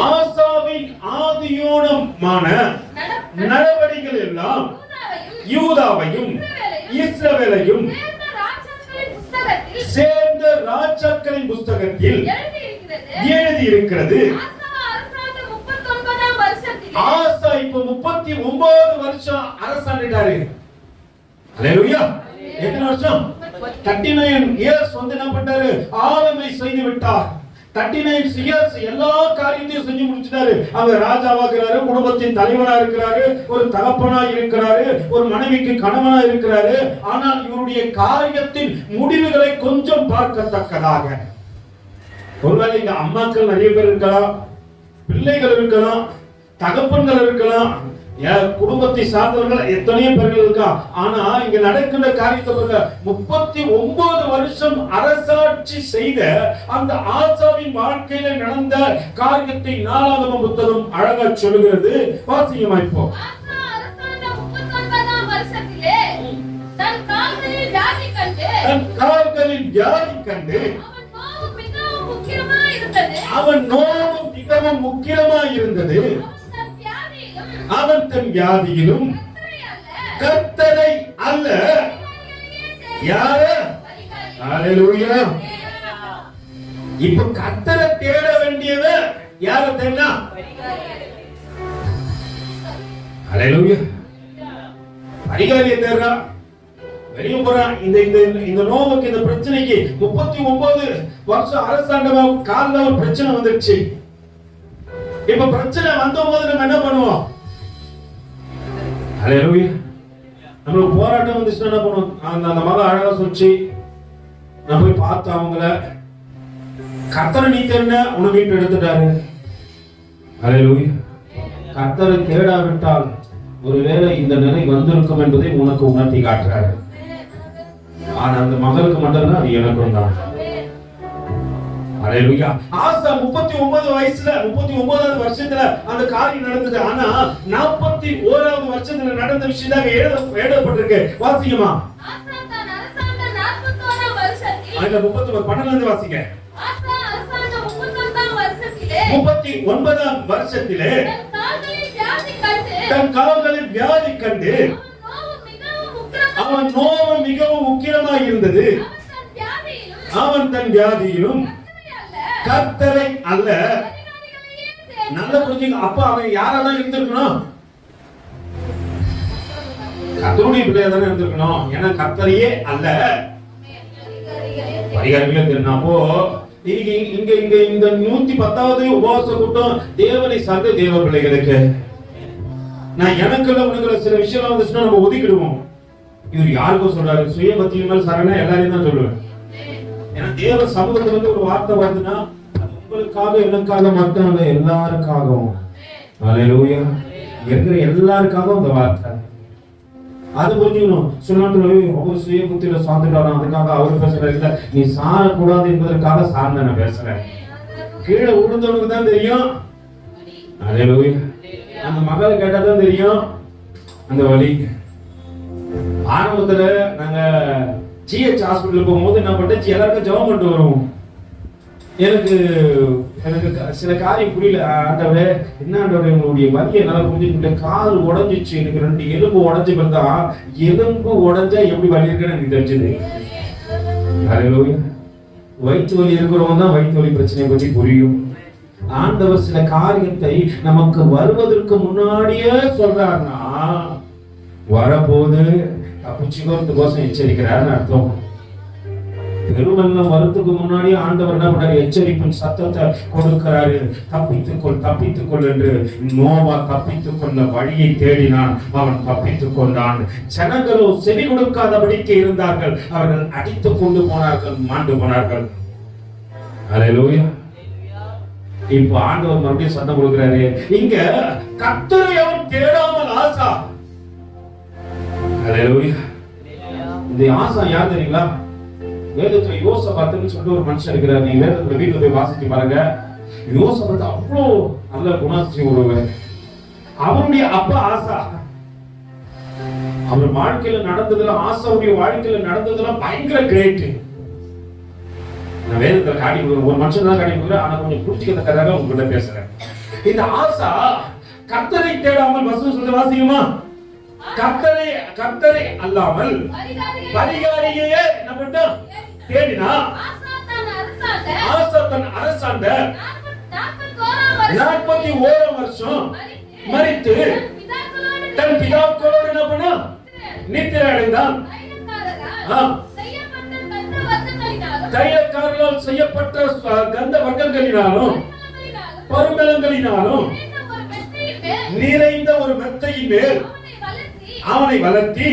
ஆசாவின் ஆதியோனமான நடவடிக்கைகள் எல்லாம் யூதாவையும் இஸ்ரவேலையும் சேர்ந்த ராஜாக்களின் புஸ்தகத்தில் எழுதி இருக்கிறது. ஆசா இப்ப 39 வருஷம் அரசாண்டிட்டாரு. அல்லேலூயா. எத்தனை வருஷம்? 39 இயர்ஸ் வந்து என்ன பண்ணாரு? ஆளுமை செய்து விட்டார். 39 இயர்ஸ் எல்லா காரியத்தையும் செஞ்சு முடிச்சிட்டாரு. அவர் ராஜாவாகிறாரு, குடும்பத்தின் தலைவனா இருக்கிறாரு, ஒரு தகப்பனா இருக்கிறாரு, ஒரு மனைவிக்கு கணவனா இருக்கிறாரு. ஆனால் இவருடைய காரியத்தின் முடிவுகளை கொஞ்சம் பார்க்கத்தக்கதாக, ஒருவேளை இங்க அம்மாக்கள் நிறைய பேர் இருக்கலாம், பிள்ளைகள் இருக்கலாம், தகப்பன்கள் இருக்கலாம், குடும்பத்தை சார்ந்தவர்கள் எத்தனையோ பேர்கள் இருக்கா. ஆனா இங்க நடக்கின்ற காரியத்தை பாருங்க. 39 வருஷம் அரசாட்சி செய்த அந்த ஆசாவின் வாழ்க்கையில நடந்த காரியத்தை 4ஆம் புத்தகம் அழகா சொல்லுகிறது. வாசிங்கம்மா. இப்போ தன் கால்களில் வியாதி கண்டு அவன் நோவும் மிகவும் முக்கியமாய் இருந்தது. அவன் தன் வியாதியிலும் கர்த்தரை அல்ல, யார? அல்லேலூயா. இப்ப கர்த்தரை தேட வேண்டியவன் யார தேடனா? அல்லேலூயா. அதிகாரியை தேடுறா, வெளியே போறான். இந்த நோவுக்கு, இந்த பிரச்சனைக்கு 39 வருஷம் அரசாங்கம் காலில் ஒரு பிரச்சனை வந்துருச்சு. இப்ப பிரச்சனை வந்த போது நம்ம என்ன பண்ணுவோம்? அல்லேலூயா. நம்மளுக்கு போராட்டம் வந்துச்சுன்னா என்ன பண்ணுவோம்? அந்த மகன் அழகா சொல்லிச்சு, நான் போய் பார்த்து அவங்கள கர்த்தரை நீ தேடின உன்னை வீட்டு எடுத்துட்டாரு. அல்லேலூயா. கர்த்தரை தேடாவிட்டால் ஒருவேளை இந்த நிலை வந்திருக்கும் என்பதை உனக்கு உணர்த்தி காட்டுறாரு. ஆனா அந்த மகளுக்கு மட்டும்தான், அது எனக்கும் தான். அல்லேலூயா. ஆசா 39 வயசுல 39வது வருஷத்துல அந்த காரியம் நடந்தது. ஆனா 41வது வருஷத்துல நடந்த விஷயம் தான் எழுதப்பட்டிருக்கு. வாசிங்கம்மா. ஆசா தன் அரசாங்க 41ஆம் வருஷத்தில், அந்த 39 12ல இருந்து வாசிங்க. ஆசா அரசாங்க 39ஆம் வருஷத்திலே தன் கால்களில் வியாதி கண்டு அவன் நோவும் மிகவும் முக்கியமாய் இருந்தது. அவன் தன் வியாதியிலும் கர்த்தரை அல்ல. நல்ல புரிஞ்சுங்க. அப்ப அவன் யாராதான் இருந்திருக்கணும்? கர்த்தருடைய பிள்ளையா தானே இருந்திருக்கணும். ஏன்னா கர்த்தரையே அல்ல, பரிகாரங்களே தெரியும். அப்போ இங்க இந்த 110வது உபவாச கூட்டம் தேவனை சார்ந்த தேவ பிள்ளைகளுக்கு. நான் எனக்குள்ள உனக்குள்ள சில விஷயம் வந்துச்சுன்னா நம்ம ஒதுக்கிடுவோம். இவர் யாருக்கும் சொல்றாரு? சுய பக்தியின் மேல் சரணா எல்லாரையும் தான் சொல்லுவேன். ஏன்னா தேவ சமூகத்துல வந்து ஒரு வார்த்தை வருதுன்னா அது உங்களுக்காக எனக்காக மட்டும் இல்ல, எல்லாருக்காகவும். அல்லேலூயா. இருக்கிற எல்லாருக்காகவும் அந்த வார்த்தை. அது புரிஞ்சுக்கணும். சொன்னாலும் அவர் சுய புத்தியில சார்ந்துட்டாராம், அதுக்காக அவர் பேசுறாரு. நீ சாரக்கூடாது என்பதற்காக சார்ந்த நான் பேசுறேன். கீழே விழுந்தவனுக்கு தான் தெரியும். அல்லேலூயா. அந்த மகளை கேட்டாதான் தெரியும் அந்த வழி. ஆரம்பத்துல நாங்க ஜிஹெச் ஹாஸ்பிட்டல் போகும்போது என்ன பண்ணேன், எல்லாருக்கும் ஜெபம் பண்ணிட்டு வருவோம். எனக்கு சில காரியம் புரியல. ஆண்டவரே, என்ன ஆண்டவரே, உங்களுடைய வலியை நல்லா புரிஞ்சுக்கிட்ட. கால் உடஞ்சிச்சு, எனக்கு 2 எலும்பு உடஞ்சு பிறந்தா, எலும்பு உடஞ்சா எப்படி வலி இருக்குன்னு எனக்கு தெரிஞ்சது. வயிற்று வலி இருக்கிறவங்க தான் வயிற்று வலி பிரச்சனையை பற்றி புரியும். ஆண்டவர் சில காரியத்தை நமக்கு வருவதற்கு முன்னாடியே சொல்றாருன்னா வரப்போது தப்பிச்சுக்கிறதுக்கோசம் எச்சரிக்கிறாருன்னு அர்த்தம். பெருமெல்லாம் வரத்துக்கு முன்னாடி ஆண்டவர் என்ன பண்றாரு? எச்சரிப்பின் சத்தத்தை கொடுக்கிறாரு. தப்பித்துக்கொள் என்று. நோவா தப்பித்துக் கொள்ள வழியை தேடினான், அவன் தப்பித்துக் கொண்டான். ஜனங்களோ செவி கொடுக்காதபடிக்கு இருந்தார்கள். அவர்கள் அடித்துக் கொண்டு போனார்கள், மாண்டு போனார்கள். அல்லேலூயா. இப்ப ஆண்டவர் மறுபடியும் சத்தம் கொடுக்கிறாரு. இங்க கர்த்தரை அவன் தேடாமல் ஆசா. அல்லேலூயா. இந்த ஆசா யார் தெரியுங்களா? வேதத்துல யோசபாத்துன்னு சொல்லிட்டு ஒரு மனுஷன் இருக்கிறார். நீங்க வேதத்துல வீட்டுல போய் வாசிச்சு பாருங்க. யோசபாத் அவ்வளோ நல்ல குணாசி ஒருவர். அவருடைய அப்பா ஆசா, அவர் வாழ்க்கையில நடந்ததெல்லாம், ஆசாவுடைய வாழ்க்கையில நடந்ததெல்லாம் பயங்கர கிரேட். நான் வேதத்துல காட்டி கொடுக்குறேன், ஒரு மனுஷன் தான் காட்டி கொடுக்குறேன், ஆனா கொஞ்சம் புரிஞ்சுக்கிறதுக்காக உங்ககிட்ட பேசுறேன். இந்த ஆசா கர்த்தரை தேடாமல், வசனம் சொல்ல வாசிக்குமா, கர்த்தரை அல்லாமல் பரிகாரியே என்ன பண்ணா தேடினா. ஆசா தன் அரசாண்ட 41 வருஷம் மரித்து தன் பிதாக்களோடு என்ன பண்ணா நித்திரை அடைந்தான். தைலக்காரர்களால் செய்யப்பட்ட கந்த வர்க்கங்களினாலும் பருமலங்களினாலும் நிறைந்த ஒரு மெத்தையின் மேல் அவனை வளர்த்தி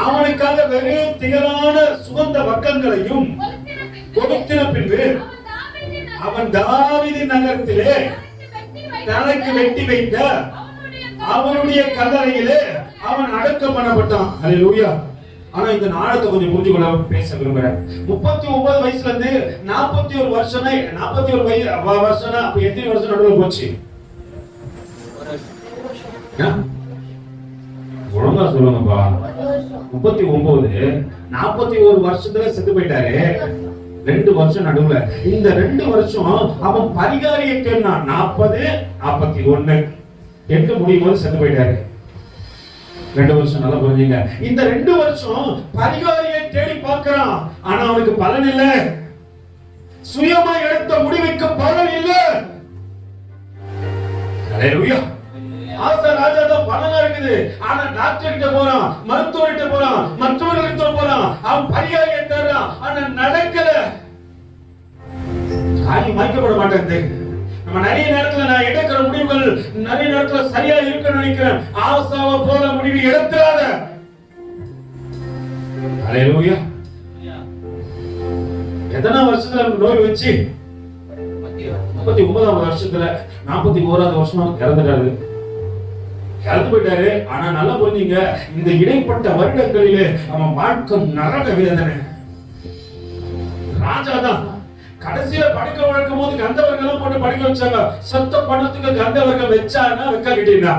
அவனுக்காக வெறும் திகழான சுகந்த வர்க்கங்களையும் கொடுத்தின பின்பு அவன் தாவீதின் நகரத்திலே தனக்கு வெட்டி வைத்த அவனுடைய கல்லறையிலே அவன் அடக்கம் பண்ணப்பட்டான். அல்லேலூயா. ஆனா இந்த நாடத்தை கொஞ்சம் புரிஞ்சுக்கொள்ள பேச விரும்புறேன். 39 வயசுல இருந்து 41 வருஷம், 41 வருஷம், அப்ப எத்தனை வருஷம் நடுவில் போச்சு? ஒழுங்கா சொல்லுங்கப்பா. 39, 41 வருஷத்துல செத்து போயிட்டாரு. 2 வருஷம் நடுவுல, இந்த 2 வருஷம் அவன் பரிகாரியை தேடினான். 40, 41, 8 முடியும் போது செத்து போயிட்டாரு. 2 வருஷம் நல்லா புரிஞ்சுங்க. இந்த 2 வருஷம் பரிகாரியை தேடி பார்க்கிறான், ஆனா அவனுக்கு பலன் இல்ல. சுயமா எடுத்த முடிவுக்கு பலன் இல்ல. அல்லேலூயா. ஆசா ராஜா தான் பலனா இருக்குது, ஆனா டாக்டர் கிட்ட போறான், மருத்துவர் கிட்ட போறான், மற்றவர்கிட்ட போறான், அவன் பரிகாரியை தேடுறான், ஆனா நடக்கல. காரியம் மறைக்கப்பட மாட்டேங்குது. நம்ம நிறைய நேரத்துல நான் எடுக்கிற முடிவுகள் நிறைய நேரத்துல சரியா இருக்குன்னு நினைக்கிறேன். ஆசாவை போல முடிவு எடுத்துறாத. அல்லேலூயா. எத்தனை வருஷத்துல நோய் வச்சு 39வது வருஷத்துல 41வது வருஷம் இறந்துட்டாரு. இறந்து போயிட்டாரு. ஆனா நல்லா புரிஞ்சுங்க, இந்த இடைப்பட்ட வருடங்களிலே அவன் வாழ்க்கை நரக வேதனை. ராஜாதான் கடைசியில படுக்க வழக்கும் போது கந்தவர்கள் போட்டு படுக்க வச்சாங்க. சத்தம் பண்ணத்துக்கு கந்தவர்கள் வச்சானா வைக்க கிட்டீங்க.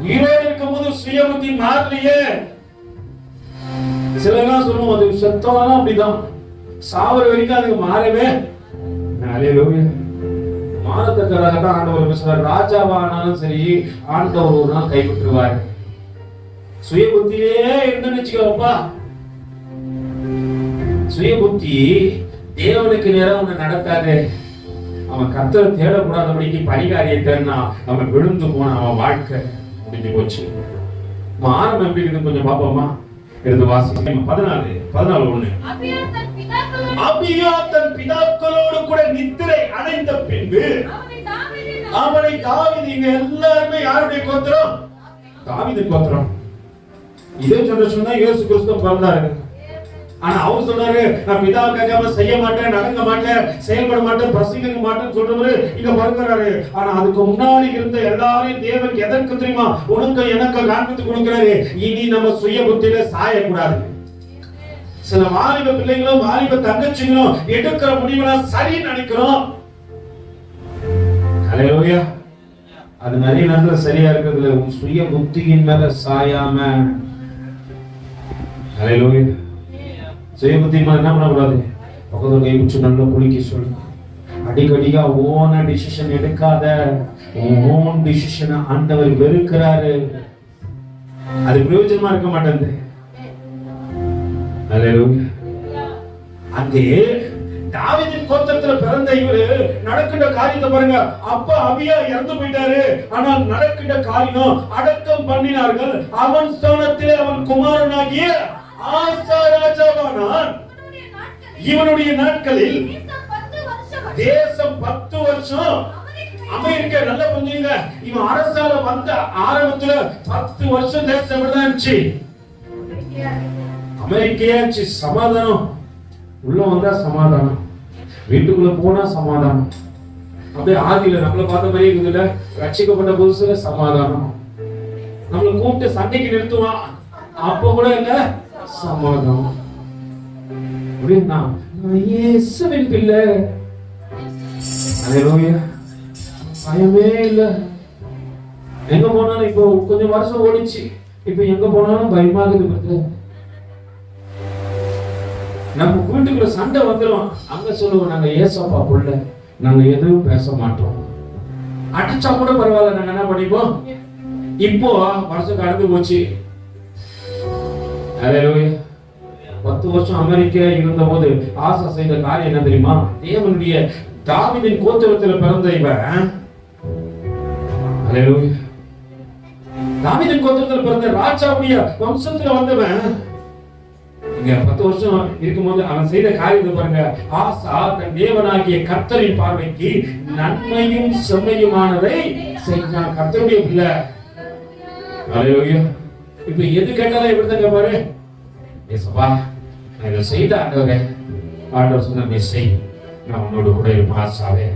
உயிரோடு இருக்கும் போது சுயபுத்தி மாறலையே. சிலர்லாம் சொல்லுவோம் அது சத்தம் அப்படிதான், சாவர வரைக்கும் அதுக்கு மாறவே. மாறத்தக்கதாக தான் ஆண்டவர் பேசுவார். ராஜாவானாலும் சரி, ஆண்டவர் ஒரு நாள் கைவிட்டுருவார். சுய புத்தியே இருந்து நினைச்சுக்கப்பா. சுய புத்தி தேவனுக்கு நேரம் ஒண்ணு நடக்காது. அவன் கர்த்தரை தேடக்கூடாதபடிக்கு பரிகாரியை தேடினா அவன் விழுந்து போன, அவன் வாழ்க்கை முடிஞ்சு போச்சு. ஆரம்பம் எப்படி இருக்கு கொஞ்சம் பாப்போமா? எடுத்து வாசிக்க 14:1. அபியா தன் பிதாக்களோடு கூட நித்திரை அடைந்த பின்பு அவனை தாவீது, இங்க எல்லாருமே யாருடைய கோத்திரம்? தாவீது கோத்திரம். இதே சொன்னா இயேசு கிறிஸ்து பிறந்தாரு. ஆனா அவர் சொன்னாரு, நான் பிதாவுக்காக செய்ய மாட்டேன், நடக்க மாட்டேன், செயல்பட மாட்டேன், பிரசங்கிக்க மாட்டேன்னு சொல்றவரு இங்க வருகிறாரு. ஆனா அதுக்கு முன்னாடி இருந்த எல்லாரையும் தேவன் எதற்கு தெரியுமா உனக்கு எனக்கு காண்பித்து கொடுக்கிறாரு. இனி நம்ம சுய புத்தியில சாயக்கூடாது. சில வாலிப பிள்ளைங்களும் வாலிப தங்கச்சிங்களும் எடுக்கிற முடிவுலாம் சரின்னு நினைக்கிறோம். அல்லேலூயா. அது நிறைய நேரத்துல சரியா இருக்கிறதுல உன் சுய புத்தியின் மேல சாயாம. அல்லேலூயா. சுய புத்தி மேல என்ன பண்ணக்கூடாது? பக்கத்துல கை பிடிச்சு நல்லா குளிக்க சொல்லு. அடிக்கடியா ஓன டிசிஷன் எடுக்காத. ஓன் டிசிஷன் ஆண்டவர் வெறுக்கிறாரு. அது பிரயோஜனமா இருக்க மாட்டேங்குது. அங்கே தாவீதின் கோத்திரத்துல பிறந்த இவரு நடக்கின்ற காரியத்தை பாருங்க. அப்பா அபியா இறந்து போயிட்டாரு, ஆனால் நடக்கின்ற காரியம் அடக்கம் பண்ணினார்கள். அவன் ஸ்தானத்திலே அவன் குமாரனாகிய ஆசா ராஜாவானான். இவனுடைய நாட்களில் தேசம் 10 வருஷம் அமெரிக்கா. நல்லா புரிஞ்சுங்க, இவன் அரசால வந்த ஆரம்பத்துல 10 வருஷம் தேசம் இருந்துச்சு. அமெரிக்கையாச்சு சமாதானம். உள்ள வந்தா சமாதானம், வீட்டுக்குள்ள போனா சமாதானம். அப்படியே ஆதியில நம்மள பார்த்த மாதிரி இருக்குதுல்ல, ரட்சிக்கப்பட்ட புதுசுல சமாதானம். நம்மள கூப்பிட்டு சண்டைக்கு நிறுத்துவான், அப்ப கூட இல்ல சமாதானம். அப்படின்னா இயேசுவின் பிள்ளை, ஹல்லேலூயா. பயமே இல்ல. எங்க போனாலும் இப்போ கொஞ்சம் வருஷம் ஓடிச்சு, இப்ப எங்க போனாலும் பயமாகுது. நம்ம வீட்டுக்குள்ள சண்டை வந்துடும், அங்க சொல்லுவோம் நாங்க ஏசப்பா புள்ள, நாங்க எதுவும் பேச மாட்டோம். அடிச்சா கூட பரவாயில்ல, நாங்க என்ன பண்ணிப்போம். இப்போ வருஷம் கடந்து போச்சு. ஹல்லேலூயா. 10 வருஷம் அமெரிக்கா இருந்த போது ஆசா செய்த காரியம் என்ன தெரியுமா? தேவனுடைய தாவீதின் கோத்திரத்தில் பிறந்த இவன், ஹல்லேலூயா, தாவீதின் கோத்திரத்தில் பிறந்த ராஜாவுடைய வம்சத்துல வந்தவன், இங்க 10 வருஷம் இருக்கும்போது அவன் செய்த காரியத்தை பாருங்க. ஆசா தன் தேவனாகிய கர்த்தரின் பார்வைக்கு நன்மையும் செம்மையுமானதை செய்தான். கர்த்தருடைய பிள்ளை. ஹல்லேலூயா. இப்ப எது கேட்டாலும் எப்படிதாங்க பாரு, ஏசப்பா நான் இதை செய்த ஆண்டவரே, ஆண்டவர் சொன்ன நீ செய், நான் உன்னோட கூட இருப்பேன் ஆசாவே,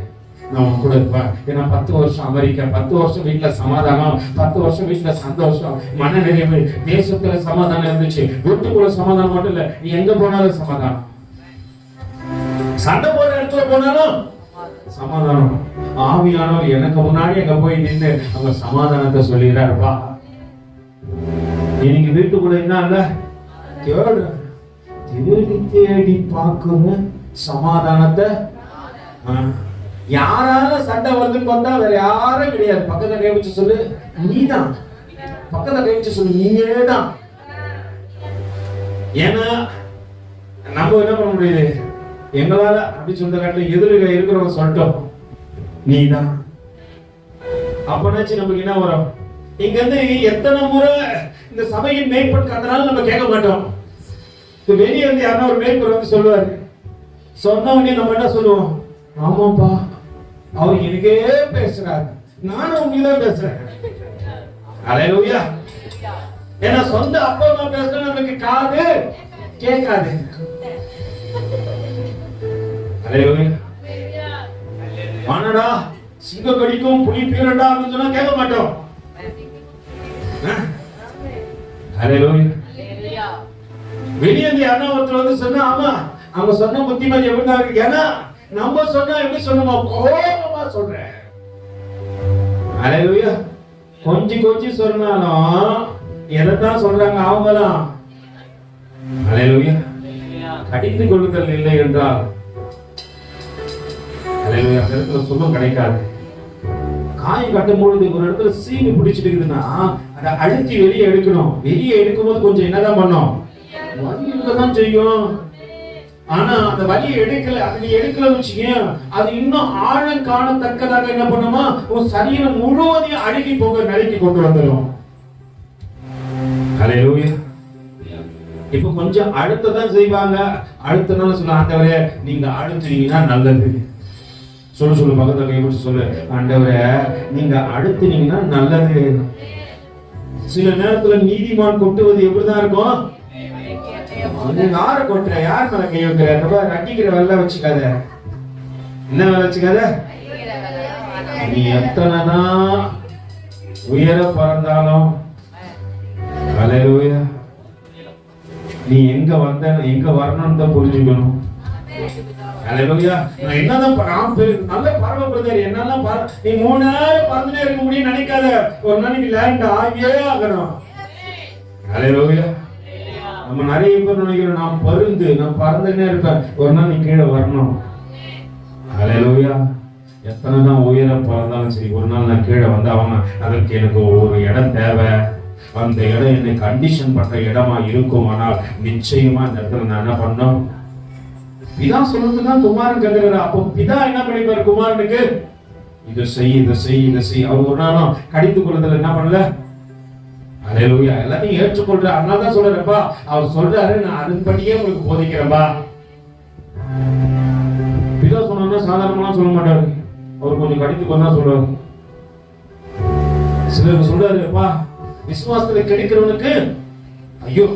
நான் உன் கூட இருப்பேன். ஏன்னா 10 வருஷம் அமெரிக்கா, 10 வருஷம் வீட்டுல சமாதானம், 10 வருஷம் வீட்டுல சந்தோஷம், மன நிறைவு, தேசத்துல சமாதானம் இருந்துச்சு. வீட்டுக்குள்ள சமாதானம் மட்டும் இல்ல, நீ எங்க போனாலும் சமாதானம், சண்டை போற இடத்துல போனாலும் சமாதானம். ஆவியானவர் எனக்கு முன்னாடி அங்க போய் நின்று அவங்க சமாதானத்தை சொல்லிடுறாருப்பா. நீங்க வீட்டுக்குள்ள என்ன தேடி தேடி பார்க்கிற சமாதானத்தை யாரால சண்டை வருதுன்னு பார்த்தா வேற யாரும் கிடையாது. பக்கத்தை கை வச்சு சொல்லு, நீதான். பக்கத்தை கை வச்சு சொல்லு, நீயே தான். ஏன்னா நம்ம என்ன பண்ண முடியுது, எங்களால அப்படி சொல்ற காட்டில எதிரில இருக்கிறவங்க சொல்லிட்டோம் நீதான். அப்பனாச்சு நமக்கு என்ன வரும், இங்க இருந்து எத்தனை முறை இந்த சபையின் மேய்ப்பன் அதனால நம்ம கேட்க மாட்டோம். வெளியே வந்து யாரா ஒரு மேய்ப்பர் வந்து சொல்லுவாரு, சொன்ன உடனே நம்ம என்ன சொல்லுவோம், ஆமாப்பா அவர் எனக்கே பேசுறாரு, நானும் உங்கதான் பேசுறேன். ஹல்லேலூயா. ஏன்னா சொந்த அப்பா அம்மா பேசுறது நமக்கு காது கேட்காது. ஹல்லேலூயா. வானடா சிங்க கடிக்கும் புலி பீரடா அப்படின்னு சொன்னா கேட்க மாட்டோம். ஹல்லேலூயா. வெளியே இருந்து யாரா ஒருத்தர் வந்து சொன்னா, ஆமா அவங்க சொன்ன புத்திமதி எப்படிதான் இருக்கு, ஏன்னா நம்ம சொன்னா எப்படி சொன்னோமோ கோபமா சொல்றேன். ஹல்லேலூயா. கொஞ்சம் சொன்னாலும் எதைத்தான் சொல்றாங்க அவங்கதான். ஹல்லேலூயா. கடிந்து கொள்ளுதல் இல்லை என்றால் ஹல்லேலூயா இடத்துல சுகம் கிடைக்காது. காயம் கட்டும் பொழுது ஒரு இடத்துல சீனி பிடிச்சிட்டு இருக்குதுன்னா அதை அழுத்தி வெளியே எடுக்கணும். வெளியே எடுக்கும்போது கொஞ்சம் என்னதான் பண்ணும், வலி இருக்கதான் செய்யும். ஆனா அந்த வலியை எடுக்கல, அது நீ எடுக்கலன்னு வச்சுக்கோ, அது இன்னும் ஆழம் காணத்தக்கதாக என்ன பண்ணுமா, உன் சரீரம் முழுவதையும் அழுகி போக நிலைக்கு கொண்டு வந்துடும். ஹல்லேலூயா. இப்ப கொஞ்சம் அழுத்ததான் செய்வாங்க. அழுத்தனால சொல்ல, ஆண்டவரே நீங்க அழுத்துனீங்கன்னா நல்லது. சொல்லு பக்கத்துல கை பிடிச்சு சொல்லு, ஆண்டவரே நீங்க அழுத்துனீங்கன்னா நல்லது. சில நேரத்துல நீதிமான் கொட்டுவது எப்படிதான் இருக்கும், யார கொட்டுற, யார் மேல கை வைக்கிற, அடிக்கிற வேலை வச்சுக்காத. என்ன வேலை வச்சுக்காத, நீ எத்தனைதான் உயர பறந்தாலும் ஹல்லேலூயா நீ எங்க வந்த எங்க வரணும்னு தான் புரிஞ்சுக்கணும். ஹல்லேலூயா. நான் என்னதான் நல்ல பறவை பிரதர், என்னெல்லாம் நீ 3 நேரம் பறந்துட்டே இருக்க முடியும் நினைக்காத. ஒரு நாளைக்கு லேண்ட் ஆகியே ஆகணும். ஹல்லேலூயா. நம்ம நிறைய பேர் நினைக்கிறோம், நான் பறந்துட்டே இருப்பேன், ஒரு நாள் நீ கீழே வரணும். ஹல்லேலூயா. எத்தனைதான் உயர பறந்தாலும் சரி, ஒரு நாள் நான் கீழே வந்து அதற்கு எனக்கு ஒரு இடம் தேவை. அந்த இடம் என்னை கண்டிஷன் பண்ற இடமா இருக்கும். ஆனால் நிச்சயமா இந்த இடத்துல நான் என்ன பண்ணோம், பிதா சொல்றதுதான் குமாரன் கேட்கிறாரு. அப்போ பிதா என்ன பண்ணிப்பாரு குமாரனுக்கு, இதை செய் இதை செய் இதை செய். அவர் ஒரு நாளும் கடிந்து கொள்றதுல என்ன பண்ணல. ஹல்லேலூயா. எல்லாத்தையும் ஏற்றுக்கொள்ற, அதனாலதான் சொல்றேன்ப்பா, அவர் சொல்றாரு நான் அதன்படியே உங்களுக்கு போதிக்கிறேன்பா. பிதா சொன்னா சாதாரணமா சொல்ல மாட்டாரு, அவர் கொஞ்சம் கடிந்து கொண்டா சொல்றாரு. சிலர் சொல்றாருப்பா, விசுவாசத்துல கிடைக்கிறவனுக்கு ஐயோ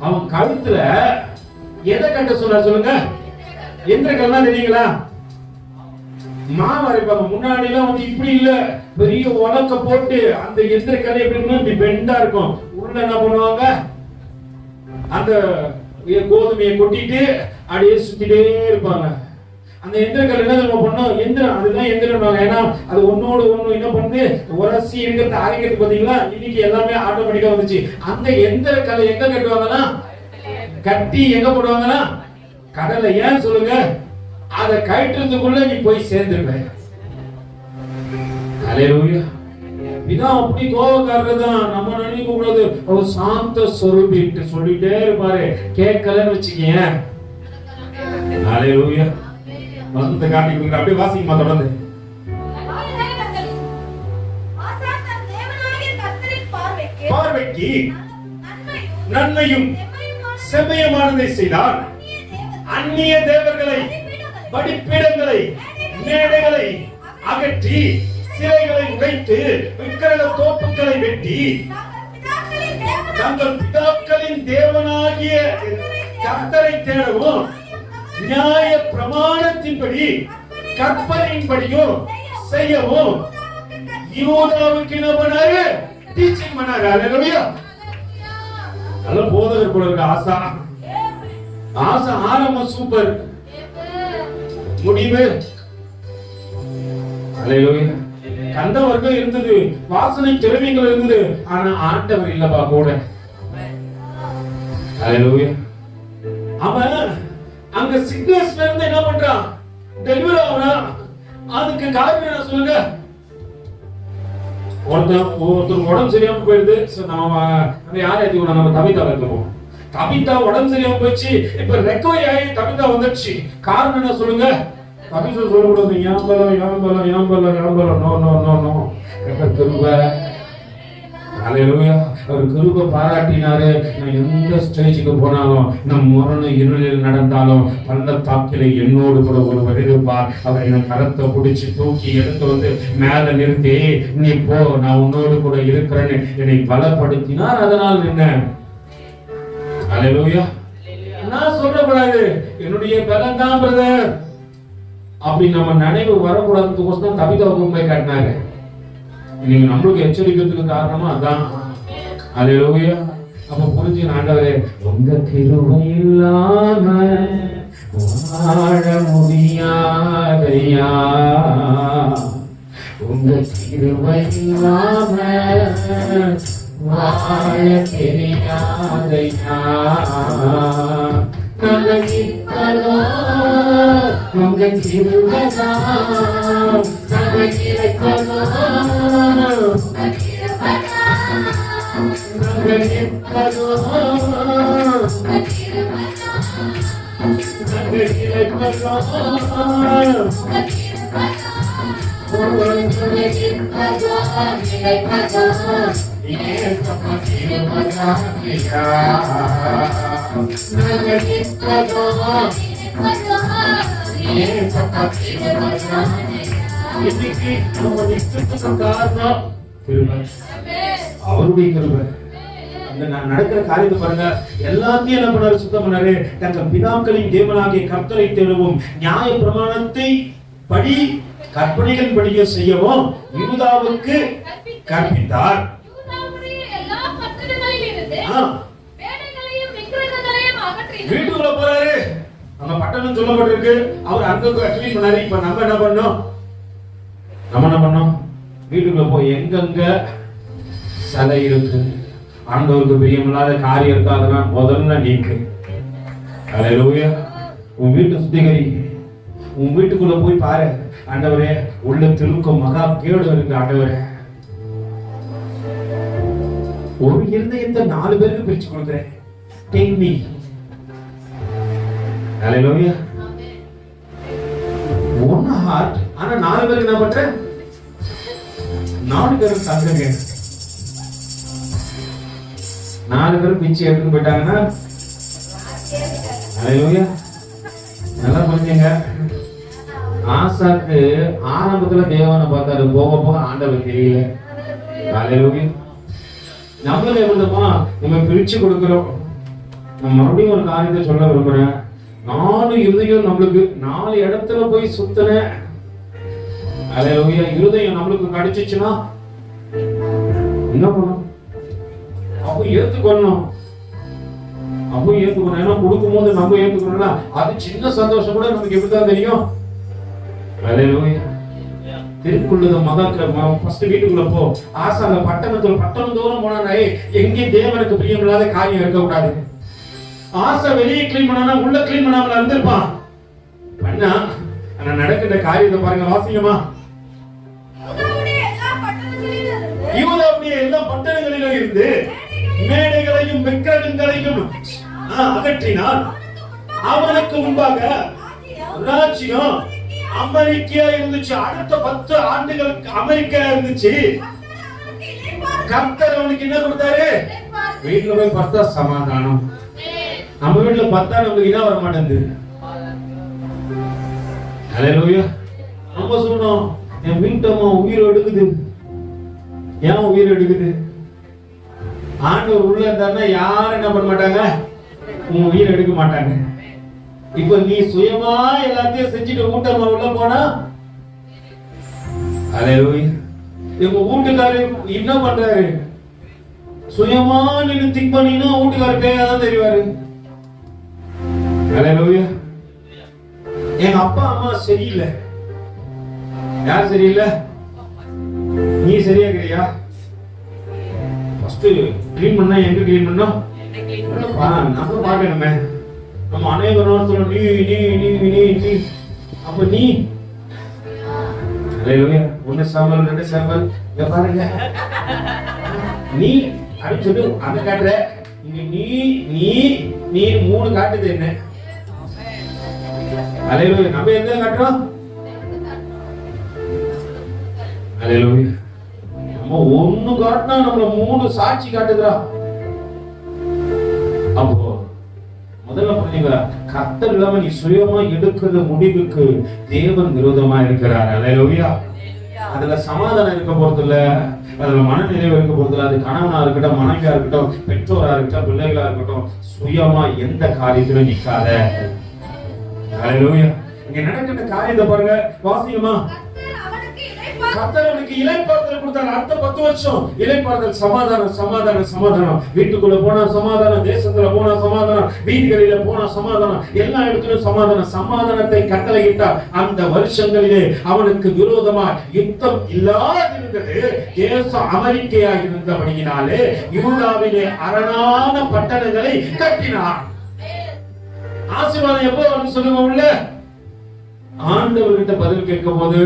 அவன் கழுத்துல எதை கட்ட சொல்ற சொல்லுங்க, எந்த கல்லாம் தெரியுங்களா, மாவு அரைப்பாங்க. முன்னாடி எல்லாம் வந்து இப்படி இல்ல, பெரிய உலக்க போட்டு அந்த எந்திர கல்லை எப்படி இருக்கும், இப்படி பெண்டா இருக்கும். உள்ள என்ன பண்ணுவாங்க, அந்த கோதுமையை கொட்டிட்டு அப்படியே சுத்திட்டே இருப்பாங்க. அந்த எந்திரங்கள் என்ன நம்ம பண்ணோம், எந்திரம், அதுதான் எந்திரம். ஏன்னா அது ஒன்னோடு ஒண்ணு என்ன பண்ணுது, உரசி இருக்கிறது அரைக்கிறது. பாத்தீங்களா, இன்னைக்கு எல்லாமே ஆட்டோமேட்டிக்கா வந்துச்சு. அந்த எந்திர கலை எங்க கட்டுவாங்கன்னா, கட்டி எங்க போடுவாங்கன்னா கடலை. ஏன் சொல்லுங்க, அதை கட்டுறதுக்குள்ள நீ போய் சேர்ந்துருக்க. ஹல்லேலூயா. இதான் அப்படி கோபக்காரர் தான். நம்ம நினைக்க கூடாது ஒரு சாந்த சொரூபிட்டு சொல்லிட்டே இருப்பாரு, கேட்கலன்னு வச்சுக்கீங்க. ஹல்லேலூயா. வசனத்தை காட்டி கொடுக்குற, அப்படியே வாசிக்குமா தொடர்ந்து. பார்வைக்கு நன்மையும் செம்மையுமானதை செய்தார். அந்நிய தேவர்களை, பலிபீடங்களை, மேடைகளை அகற்றி, சிலைகளை உடைத்து, விக்கிரக தோப்புக்களை வெட்டி, தங்கள் பிதாக்களின் தேவனாகிய கர்த்தரை தேடவும், நியாய பிரமாணத்தின்படி கற்பனையின்படியும் செய்யவும் யூதாவுக்கு என்ன பண்ணாரு, டீச்சிங் பண்ணாரு. ஹல்லேலூயா. நல்ல போதகர் போல இருக்கு. ஆசா ஆரம்பம் சூப்பர், முடிவு ஹல்லேலூயா. கண்ட வர்க்கம் இருந்தது, வாசனை திரவியங்கள் இருந்தது, ஆனா ஆண்டவர் இல்லப்பா கூட. ஹல்லேலூயா. அவன் அங்க சிக்னஸ்ல இருந்து என்ன பண்றான், டெலிவரி ஆகுறான். அதுக்கு காரணம் என்ன சொல்லுங்க. ஒருத்தர் உடம்பு சரியாம போயிடுது. நம்ம யாரை ஏத்துக்கணும், நம்ம கவிதாவை ஏத்துவோம். கவிதா உடம்பு சரியாம போச்சு, இப்ப ரெக்கவரி ஆகி கவிதா வந்துடுச்சு. காரணம் என்ன சொல்லுங்க. கவிதா சொல்லக்கூடாது, நோ நோ நோ நோ. கிருபை. ஹல்லேலூயா. அவர் கிருபை பாராட்டினாரு. நான் எந்த ஸ்டேஜுக்கு போனாலும், நம் முரணு இருளில் நடந்தாலும், பள்ளத்தாக்கிலே என்னோடு கூட ஒருவர் இருப்பார். அவர் என் கரத்தை பிடிச்சி தூக்கி எடுத்து வந்து மேல நிறுத்தி, நீ போ, நான் உன்னோடு கூட இருக்கிறேன்னு என்னை பலப்படுத்தினார். அதனால் என்ன, ஹல்லேலூயா. நான் சொல்லக்கூடாது என்னுடைய பலம் தான் பிரதர் அப்படி நம்ம நினைவு வரக்கூடாதுன்னு கவிதாவுக்கு போய் காட்டினாரு. நீங்க நம்மளுக்கு எச்சரிக்கிறதுக்கு காரணமா அதான். ஹல்லேலூயா. அப்ப புரிஞ்சு, ஆண்டவரே உங்க கிருபை இல்லாம வாழ முடியாதையா, உங்க கிருபை இல்லாம வாழ தெரியாதையா. உங்க கிருபைதான் அவருடைய கிருபை. நடக்கிற காரியத்தை பாருங்க, எல்லாத்தையும் என்ன பண்ணாரு, சுத்தம் பண்ணாரு. தங்கள் பிதாக்களின் தேவனாகிய கர்த்தரை தேடவும், நியாய பிரமாணத்தை படி கற்பனைகள் படிக்க செய்யவும் யூதாவுக்கு கற்பித்தார். வீட்டுக்குள்ள போறாரு, அங்க பட்டணம் சொல்லப்பட்டிருக்கு. அவர் அங்க கிளீன் பண்ணாரு. இப்ப நம்ம என்ன பண்ணோம், வீட்டுக்குள்ள போய் எங்கெங்க சிலை இருக்கு, ஆண்டவருக்கு பிரியமில்லாத காரியம் இருக்கா, அதெல்லாம் முதல்ல நீக்கு. ஹல்லேலூயா. உன் வீட்டை சுத்திகரி. உன் வீட்டுக்குள்ள போய் பாரு, ஆண்டவரே உள்ள திருக்கும் மகா கேடு இருக்கு. ஆண்டவரே ஒரு இருதயத்தை 4 பேருக்கு பிரிச்சு கொடுக்கிறேன். Take me. ஹல்லேலூயா. one heart, ஆனா 4 பேருக்கு என்ன பண்ற, 4 பேருக்கு தங்குங்க. 4 பேரும் பிச்சை எடுத்துட்டு போயிட்டாங்கன்னா, ஹல்லேலூயா. நல்லா புரிஞ்சுங்க. ஆசாக்கு ஆரம்பத்துல தேவனை பார்த்தாரு, போக போக ஆண்டவர் தெரியல. ஹல்லேலூயா. நம்மளும் எப்படிமா நம்ம பிரிச்சு கொடுக்கிறோம். நான் மறுபடியும் ஒரு காரியத்தை சொல்ல விரும்புறேன். 4 இருதயம் நம்மளுக்கு 4 இடத்துல போய் சுத்தன. ஹல்லேலூயா. இருதயம் நம்மளுக்கு கிடைச்சிச்சுன்னா என்ன பண்ணும், அப்போ ஏத்துக்கணும். ஏன்னா கொடுக்கும் போது நம்ம ஏத்துக்கணும்ல, அது சின்ன சந்தோஷம் கூட நமக்கு எப்படிதான் தெரியும், அல்லேலூயா. திருக்குள்ளத ஃபர்ஸ்ட் வீட்டுக்குள்ள போ. ஆசாங்க பட்டணம் தோறும் போனா எங்கேயும் தேவனுக்கு பிரியமில்லாத காரியம் இருக்க கூடாது. ஆசை வெளியே கிளீன் பண்ணா உள்ள கிளீன் பண்ணாமல இருந்திருப்பான். பண்ணா ஆனா நடக்கிற காரியத்தை பாருங்க, வாசிங்கம்மா. யூதாவுடைய எல்லா பட்டணங்களிலும் இருந்து மேடைகளையும் விக்கிரகங்களையும் அகற்றினான். அவனுக்கு முன்பாக ராஜ்யம் அமெரிக்கா இருந்துச்சு. அடுத்த 10 ஆண்டுகளுக்கு அமெரிக்கா இருந்துச்சு. கர்த்தர் அவனுக்கு என்ன கொடுத்தாரு? வீட்டுல போய் பார்த்தா சமாதானம். நம்ம வீட்டுல பார்த்தா நமக்கு என்ன வர மாட்டேங்குது. அல்லேலூயா. நம்ம சொன்னோம், என் வீட்டம்மா உயிர் எடுக்குது. ஏன் உயிர் எடுக்குது? ஆண்டவர் உள்ள இருந்தாருன்னா யாரும் என்ன பண்ண மாட்டாங்க, உன் உயிர் எடுக்க மாட்டாங்க. இப்ப நீ சுயமா எல்லாத்தையும் செஞ்சுட்டு ஊட்டமா உள்ள போனா, அல்லேலூயா. எங்க வீட்டுக்காரு என்ன பண்றாரு? சுயமா நின்னு திங்க் பண்ணினா வீட்டுக்காரு பேயாதான் தெரிவாரு. அல்லேலூயா. எங்க அப்பா அம்மா சரியில்லை. யார் சரியில்லை? நீ சரியா இருக்கிறியா? ஃபர்ஸ்ட் க்ளீன் பண்ணா எங்க க்ளீன் பண்ணோம்? நம்ம பார்க்கணுமே. நம்ம அனைவரும் சொல்ல நீ நீ நீ நீ நீ அப்ப நீ அல்லேலூயா. 1 சாமுவேல் 2 சாமுவேல் இங்க பாருங்க. நீ அப்படி சொல்லு அந்த காட்டுற. இங்க நீ நீ நீ 3 காட்டுது என்ன? அல்லேலூயா. நம்ம எங்க காட்டுறோம்? அல்லேலூயா. நம்ம ஒண்ணு காட்டினா நம்மள 3 சாட்சி காட்டுதுடா. அப்போ முதல்ல புரியுங்க, கர்த்தர் இல்லாம நீ சுயமா எடுக்கிற முடிவுக்கு தேவன் விரோதமா இருக்கிறார். அல்லேலூயா. அதுல சமாதானம் இருக்க போறது இல்ல, அதுல மன நிறைவு இருக்க போறது இல்ல. அது கணவனா இருக்கட்டும், மனைவியா இருக்கட்டும், பெற்றோரா இருக்கட்டும், பிள்ளைகளா இருக்கட்டும், சுயமா எந்த காரியத்திலும் நிக்காத. அல்லேலூயா. இங்க நடக்கிற காரியத்தை பாருங்க, வாசிங்கம்மா. கர்த்தர் அவனுக்கு இளைப்பாறுதல் கொடுத்தார். அடுத்த 10 வருஷம் இளைப்பாறுதல், சமாதானம் சமாதானம் சமாதானம். வீட்டுக்குள்ள போனா சமாதானம், தேசத்துல போனா சமாதானம், வீதிகளில போனா சமாதானம், எல்லா இடத்திலும் சமாதானம். சமாதானத்தை கட்டளையிட்டார். அந்த வருஷங்களிலே அவனுக்கு விரோதமா யுத்தம் இல்லாதிருந்தது. தேசம் அமெரிக்கையா இருந்தபடியினாலே யூதாவிலே அரணான பட்டணங்களை கட்டினார். ஆசீர்வாதம் எப்போ வந்து சொல்லுங்க உள்ள? ஆண்டவர்கிட்ட பதில் கேட்கும் போது,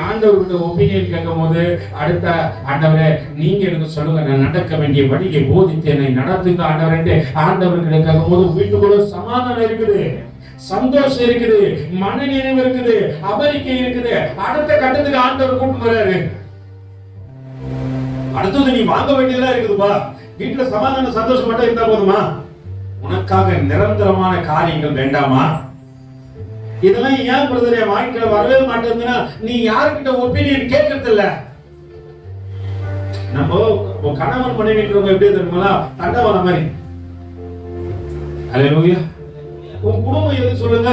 ஆண்டவர்கிட்ட ஒப்பீனியன் கேட்கும் போது, அடுத்த ஆண்டவரே நீங்க எனக்கு சொல்லுங்க, நான் நடக்க வேண்டிய வழியை போதித்து என்னை நடத்துங்க ஆண்டவரே. ஆண்டவர்கிட்ட கேட்கும் போது வீட்டுக்குள்ள சமாதானம் இருக்குது, சந்தோஷம் இருக்குது, மன நிறைவு இருக்குது, அமெரிக்கை இருக்குது. அடுத்த கட்டத்துக்கு ஆண்டவர் கூட்டு வர்றாரு. அடுத்தது நீ வாங்க வேண்டியதெல்லாம் இருக்குதுப்பா. வீட்டுல சமாதானம் சந்தோஷம் மட்டும் இருந்தா போதுமா? உனக்காக நிரந்தரமான காரியங்கள் வேண்டாமா? இதெல்லாம் ஏன் பிரதரே வாழ்க்கையில வரவே மாட்டேங்குதுன்னா, நீ யாருக்கிட்ட ஒப்பீனியன் கேட்கறது இல்ல. நம்ம கணவன் மனைவி எப்படி தெரியுமா? தண்டவாள மாதிரி. அல்லேலூயா. உன் குடும்பம் எது சொல்லுங்க?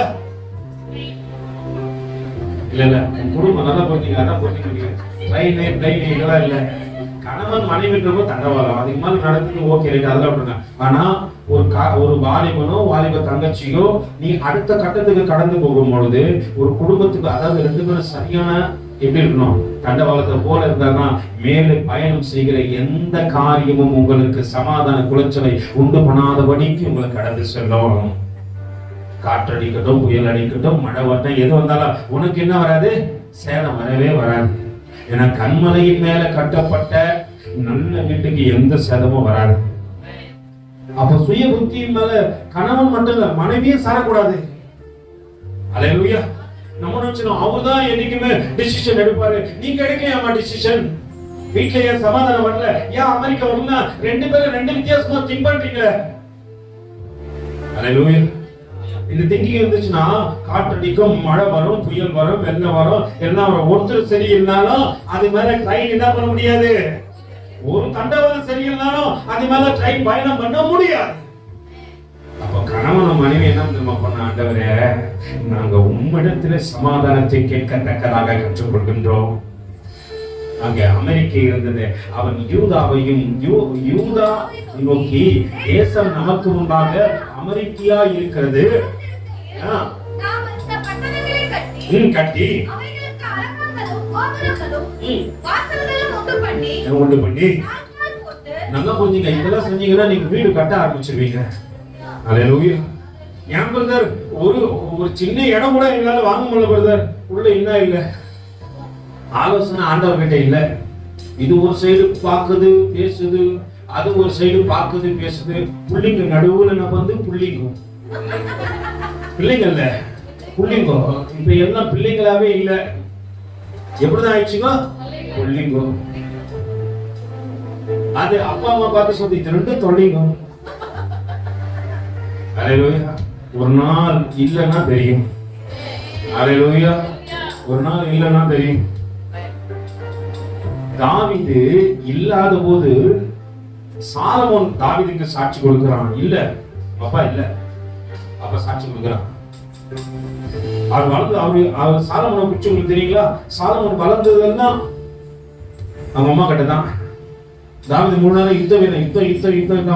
இல்ல உன் குடும்பம் நல்லா போறீங்க, அதான் போறீங்க. ட்ரெயின் இதெல்லாம் இல்ல. கணவன் மனைவி தண்டவாளம் அதுக்கு மேல நடக்குது, ஓகே ரைட், அதெல்லாம் விட்டுருங்க. ஆனா ஒரு வாலிபனோ வாலிப தங்கச்சியோ நீ அடுத்த கட்டத்துக்கு கடந்து போகும் பொழுது ஒரு குடும்பத்துக்கு, அதாவது 2 பேரும் சரியான எப்படி இருக்கணும்? தண்டவாளத்தை போல இருந்தாங்கன்னா மேலே பயணம் செய்கிற எந்த காரியமும் உங்களுக்கு சமாதான குலைச்சலை உண்டு பண்ணாதபடிக்கு உங்களை கடந்து செல்லும். காற்றடிக்கட்டும், புயல் அடிக்கட்டும், மழை வரட்டும், எது வந்தாலும் உனக்கு என்ன வராது? சேதம் வரவே வராது. ஏன்னா கண்மலையின் மேல கட்டப்பட்ட நல்ல வீட்டுக்கு எந்த சேதமும் வராது. அப்ப சுய புத்தியின் மேல கணவன் மட்டும் இல்ல, மனைவியும் சாரக்கூடாது. அல்லேலூயா. நம்ம நினைச்சோம் அவர்தான் என்னைக்குமே டிசிஷன் எடுப்பாரு. நீங்க எடுக்கலையாமா டிசிஷன்? வீட்டுல ஏன் சமாதானம் வரல? ஏன் அமெரிக்கா வரல? 2 பேரும் 2 வித்தியாசமா திங்க் பண்றீங்க. அல்லேலூயா. இந்த திங்கிங் இருந்துச்சுன்னா காற்றடிக்கும், மழை வரும், புயல் வரும், வெள்ளம் வரும், எல்லாம் வரும். ஒருத்தர் சரி இல்லைனாலும் அது மேல ட்ரெயின் என்ன பண்ண முடியாது. ஒரு தண்டவாளம் சரியில்லைனாலும் அது மேல ட்ரெயின் பயணம் பண்ண முடியாது. அப்ப கணவன் மனைவி என்ன தெரியுமா பண்ண? ஆண்டவரே நாங்க உம்மிடத்துல சமாதானத்தை கேட்கத்தக்கதாக கற்றுக்கொள்கின்றோம். அங்க அமெரிக்கா இருந்தது. அவன் யூதாவையும் யூதா நோக்கி, தேசம் நமக்கு முன்பாக அமெரிக்கா இருக்கிறது, கட்டி கோபுரங்களும் வாசல்களும் உண்டு பண்ணி நல்லா புரிஞ்சுங்க. இதெல்லாம் செஞ்சீங்கன்னா நீங்க வீடு கட்ட ஆரம்பிச்சிருவீங்க. அல்லேலூயா. ஏன் பிரதர் ஒரு சின்ன இடம் கூட எங்களால வாங்க முடியல பிரதர். உள்ள என்ன இல்ல ஆலோசனை ஆண்டவர்கிட்ட இல்ல. இது ஒரு சைடு பாக்குது பேசுது, அது ஒரு சைடு பாக்குது பேசுது. புள்ளிங்க நடுவுல நம்ம வந்து புள்ளிங்கும் பிள்ளைங்க இல்ல புள்ளிங்கோ. இப்ப எல்லாம் பிள்ளைங்களாவே இல்ல. எப்படிதான் ஆயிடுச்சுங்க புள்ளிங்கோ. அது அப்பா அம்மா பார்த்து சொல்லி ரெண்டு தொல்லிங்கும். அல்லேலூயா. ஒரு நாள் இல்லைன்னா தெரியும். அல்லேலூயா. ஒரு நாள் இல்லைன்னா தெரியும். தாவீது இல்லாத போது சாலமோன் தாவீதுக்கு சாட்சி கொடுக்கிறான். இல்ல அப்பா இல்ல, அப்பா சாட்சி கொடுக்கிறான். அவர் வளர்ந்து அவர் சாலமோனை பிடிச்சி உங்களுக்கு தெரியுங்களா? சாலமோன் வளர்ந்ததெல்லாம் அவங்க அம்மா கிட்ட தான். தாவீது 3 நாள் யுத்தம்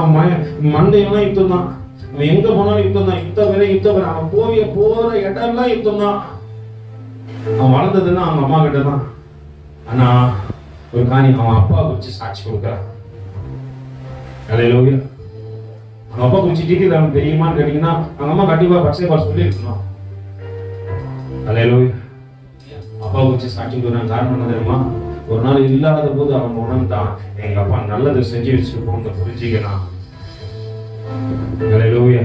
அவன் மண்டையெல்லாம் யுத்தம் தான். அவன் எங்க போனாலும் யுத்தம் தான். யுத்த வேற அவன் போற இடம்லாம் யுத்தம் தான். அவன் வளர்ந்ததெல்லாம் அவங்க அம்மா கிட்ட தான். ஆனா ஒரு காரியம் அவன் அப்பா குறிச்சு சாட்சி கொடுக்கிறான். அல்லேலூயா. அவங்க அப்பா குறிச்சு டீட்டெயில் அவனுக்கு தெரியுமான்னு கேட்டீங்கன்னா அவங்க அம்மா கண்டிப்பா பச்சை பால் சொல்லி இருக்கணும். அல்லேலூயா. அப்பா குறிச்சு சாட்சி கொடுக்குறான். காரணம் என்ன தெரியுமா? ஒரு நாள் இல்லாத போது அவன் உணர்ந்தான், எங்க அப்பா நல்லதை செஞ்சு வச்சிருப்போம் புரிஞ்சுக்கிறான். அல்லேலூயா.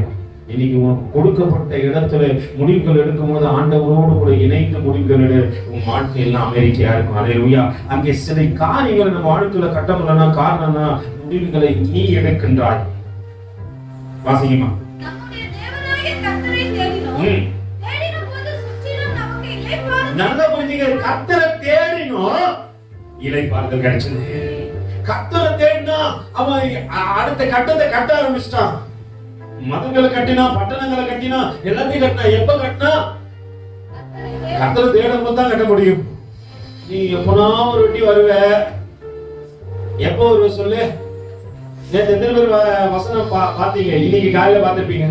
இன்னைக்கு உனக்கு கொடுக்கப்பட்ட இடத்துல முடிவுகள் எடுக்கும் போது ஆண்டவரோடு கூட இணைந்து முடிவுகள் எடு. உன் வாழ்க்கை எல்லாம் அமெரிக்கையா இருக்கும். அல்லேலூயா. அங்கே சில காரியங்களை நம்ம வாழ்க்கையில கட்டமில்லைன்னா காரணம்னா முடிவுகளை நீ எடுக்கின்றாய். வாசிங்கம்மா. நல்ல புரிஞ்சுக்க. கர்த்தரை தேடினோம், இளைப்பாறுதல் கிடைச்சது. கர்த்தரை தேடினா அவன் அடுத்த கட்டத்தை கட்ட ஆரம்பிச்சிட்டான். மதங்களை கட்டினா, பட்டணங்களை கட்டினா, எல்லாத்தையும் கட்டினா. எப்ப கட்டினா? கர்த்தரை தேடும் போது தான் கட்ட முடியும். நீ எப்பனா ஒரு வாட்டி வருவ. எப்போ வருவ சொல்லு. நேற்று எத்தனை பேர் வசனம் பாத்தீங்க? இன்னைக்கு காலையில பாத்திருப்பீங்க.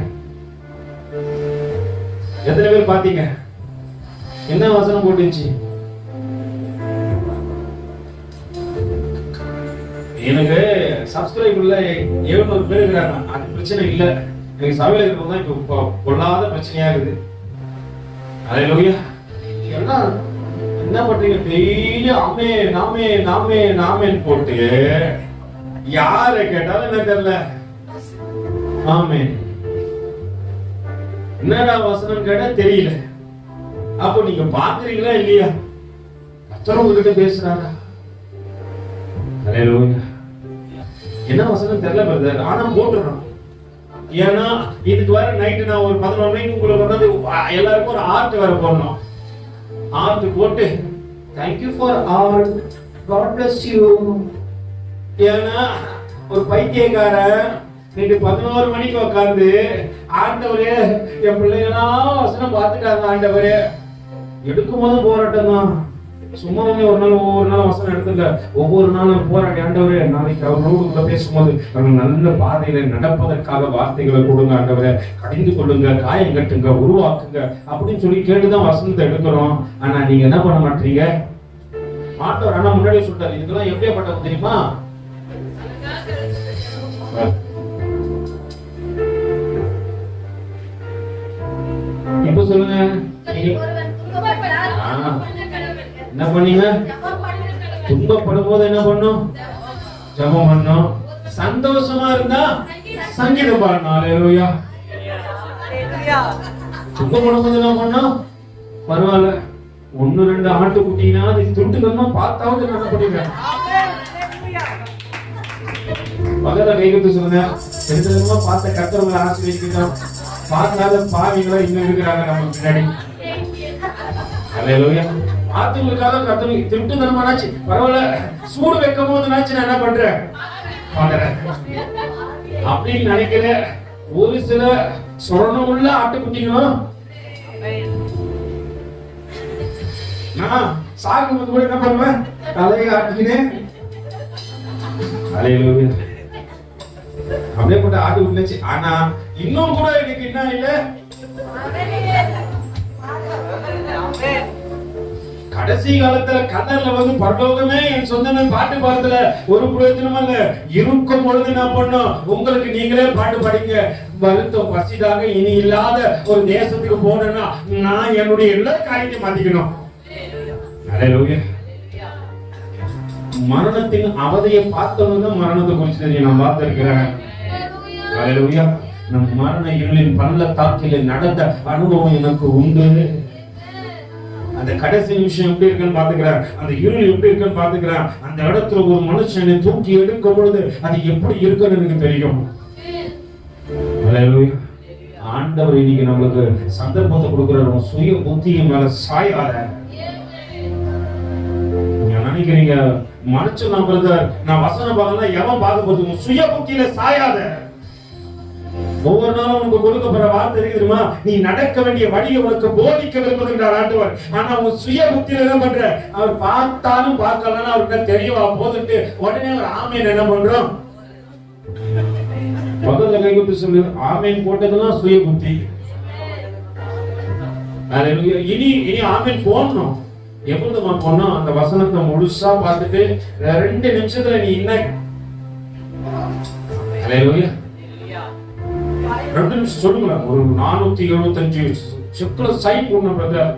எத்தனை பேர் பாத்தீங்க? என்ன வசனம் போட்டுச்சு? எனக்கு சப்ஸ்கிரைபர்ல 700 பேர் இருக்கிறாங்க. அது பிரச்சனை இல்ல. எனக்கு சபையில இருக்கிறது தான் இப்ப கொள்ளாத பிரச்சனையா இருக்குது. அல்லேலூயா. எல்லாம் என்ன பண்றீங்க? டெய்லி ஆமே நாமே நாமே நாமேன்னு போட்டு யார கேட்டாலும் என்ன தெரியல. ஆமே என்னடா வசனம் கேட்டா தெரியல. அப்போ நீங்க பாக்குறீங்களா இல்லையா? கர்த்தர் உங்ககிட்ட பேசுறாரா? அல்லேலூயா. என்ன வசனம் தெரியல பிரதர், ஆனா போட்டுறோம். ஏன்னா இதுக்கு வர நைட்டு நான் ஒரு 11 மணிக்கு உங்களுக்கு வந்து எல்லாருக்கும் ஒரு ஆர்ட் வேற போடணும். ஆர்ட் போட்டு thank you for all, God bless you. ஏன்னா ஒரு பைத்தியக்காரன் நைட்டு 11 மணிக்கு உட்கார்ந்து ஆண்டவரே என் பிள்ளைங்களாம் வசனம் பார்த்துட்டாங்க ஆண்டவரே. எடுக்கும் போது போராட்டம் தான். சும்மா ஒவ்வொரு நாள் வசனம் எடுத்துங்க. ஒவ்வொரு நாளும் போராடி ஆண்டவரே நாளைக்கு அவரோடு பேசும்போது நல்ல பாதையில நடப்பதற்காக வார்த்தைகளை கொடுங்க ஆண்டவரே. கடிந்து கொள்ளுங்க, காயம் கட்டுங்க, உருவாக்குங்க அப்படின்னு சொல்லி கேட்டுதான் வசனத்தை எடுக்கிறோம். ஆனா நீங்க என்ன பண்ண மாட்டீங்க? ஆண்டவர் ஆனா முன்னாடியே சொல்றாரு. இதுக்கெல்லாம் எப்படியாப்பட்டது தெரியுமா? இப்ப சொல்லுங்க. என்ன பண்ணீங்க? துன்பப்படும் போது என்ன பண்ணும்? ஜெபம் பண்ணும். சந்தோஷமா இருந்தா சங்கீதம் பாடணும். அல்லேலூயா. துன்பப்படும் போது என்ன பண்ணும்? பரவாயில்ல, 1-2 ஆட்டுக்குட்டினா அது துண்டுகள்னா பார்த்தாவது என்ன பண்ணுங்க? பகல கைகத்து சொல்லுங்க. பெருந்தமா பார்த்த கர்த்தர்களை ஆசீர்வதிக்கிறான். பார்க்காத பாவிகளா இன்னும் இருக்கிறாங்க நம்ம பின்னாடி. அல்லேலூயா. ஆத்துங்களுக்காக கர்த்தர் திட்டு தரமானாச்சு பரவாயில்ல, சூடு வைக்கும் போது நான் என்ன பண்றேன் அப்படின்னு நினைக்கிற ஒரு சில சொரணமுள்ள ஆட்டுக்குட்டிகளும் நான் சாகும் போது கூட என்ன பண்ணுவேன்? தலையை ஆட்டிக்கினேன். அல்லேலூயா. அப்படியே கூட ஆட்டு விட்டுச்சு. ஆனா இன்னும் கூட எனக்கு என்ன இல்ல, கடைசி காலத்துல கதர்ல வந்து பரலோகமே என் சொந்தமே பாட்டு பாடுறதுல ஒரு பிரயோஜனம் இல்ல. இருக்கும் பொழுது நான் பண்ணோம், உங்களுக்கு நீங்களே பாட்டு பாடிங்க. வருத்தம் பசிதாக இனி இல்லாத ஒரு தேசத்துக்கு போனேன்னா நான் என்னுடைய எல்லா காரியத்தையும் மாத்திக்கணும். ஹல்லேலூயா. மரணத்தின் அவதையை பார்த்தவங்க தான் மரணத்தை குறித்து தெரியும். நான் பார்த்திருக்கிறேன். ஹல்லேலூயா. நம் மரண இருளின் பள்ளத்தாக்கிலே நடந்த அனுபவம் எனக்கு உண்டு. அந்த கடைசி நிமிஷம் எப்படி இருக்குன்னு பாத்துக்கிறேன், அந்த இருள் எப்படி இருக்குன்னு பாத்துக்கிறேன். அந்த இடத்துல ஒரு மனுஷனை தூக்கி எடுக்கும் பொழுது அது எப்படி இருக்குன்னு எனக்கு தெரியும். ஹல்லேலூயா. ஆண்டவர் இன்னைக்கு நம்மளுக்கு சந்தர்ப்பத்தை கொடுக்கிறார். சுய புத்தியின் மேல சாயாத. நீங்க நினைக்கிறீங்க மனுஷன் பிரதர், நான் வசனம் பார்க்கலாம் எவன் பார்க்க போறது? சுய புத்தியில சாயாத. ஒவ்வொரு நாளும் உனக்கு கொடுக்கப்படுற வார்த்தை தெரியுமா? நீ நடக்க வேண்டிய வழியை உனக்கு போதிக்க விரும்புகின்றார் ஆண்டவர். ஆனா உன் சுய புத்தியில என்ன பண்ற? அவர் பார்த்தாலும் பார்க்கலாம் அவருக்கு தெரியவா போதுட்டு உடனே அவர் ஆமேன் என்ன பண்றோம்? பக்கத்துல கை குத்து சொல்லு. ஆமேன் போட்டதெல்லாம் சுய புத்தி. இனி ஆமேன் போடணும். எப்பொழுதுமா போனோம்? அந்த வசனத்தை முழுசா பார்த்துட்டு 2 நிமிஷத்துல நீ என்ன 2 நிமிஷம் சொல்லுங்களேன். ஒரு 475 செக்குல சைட் போடணும் பிரதர்.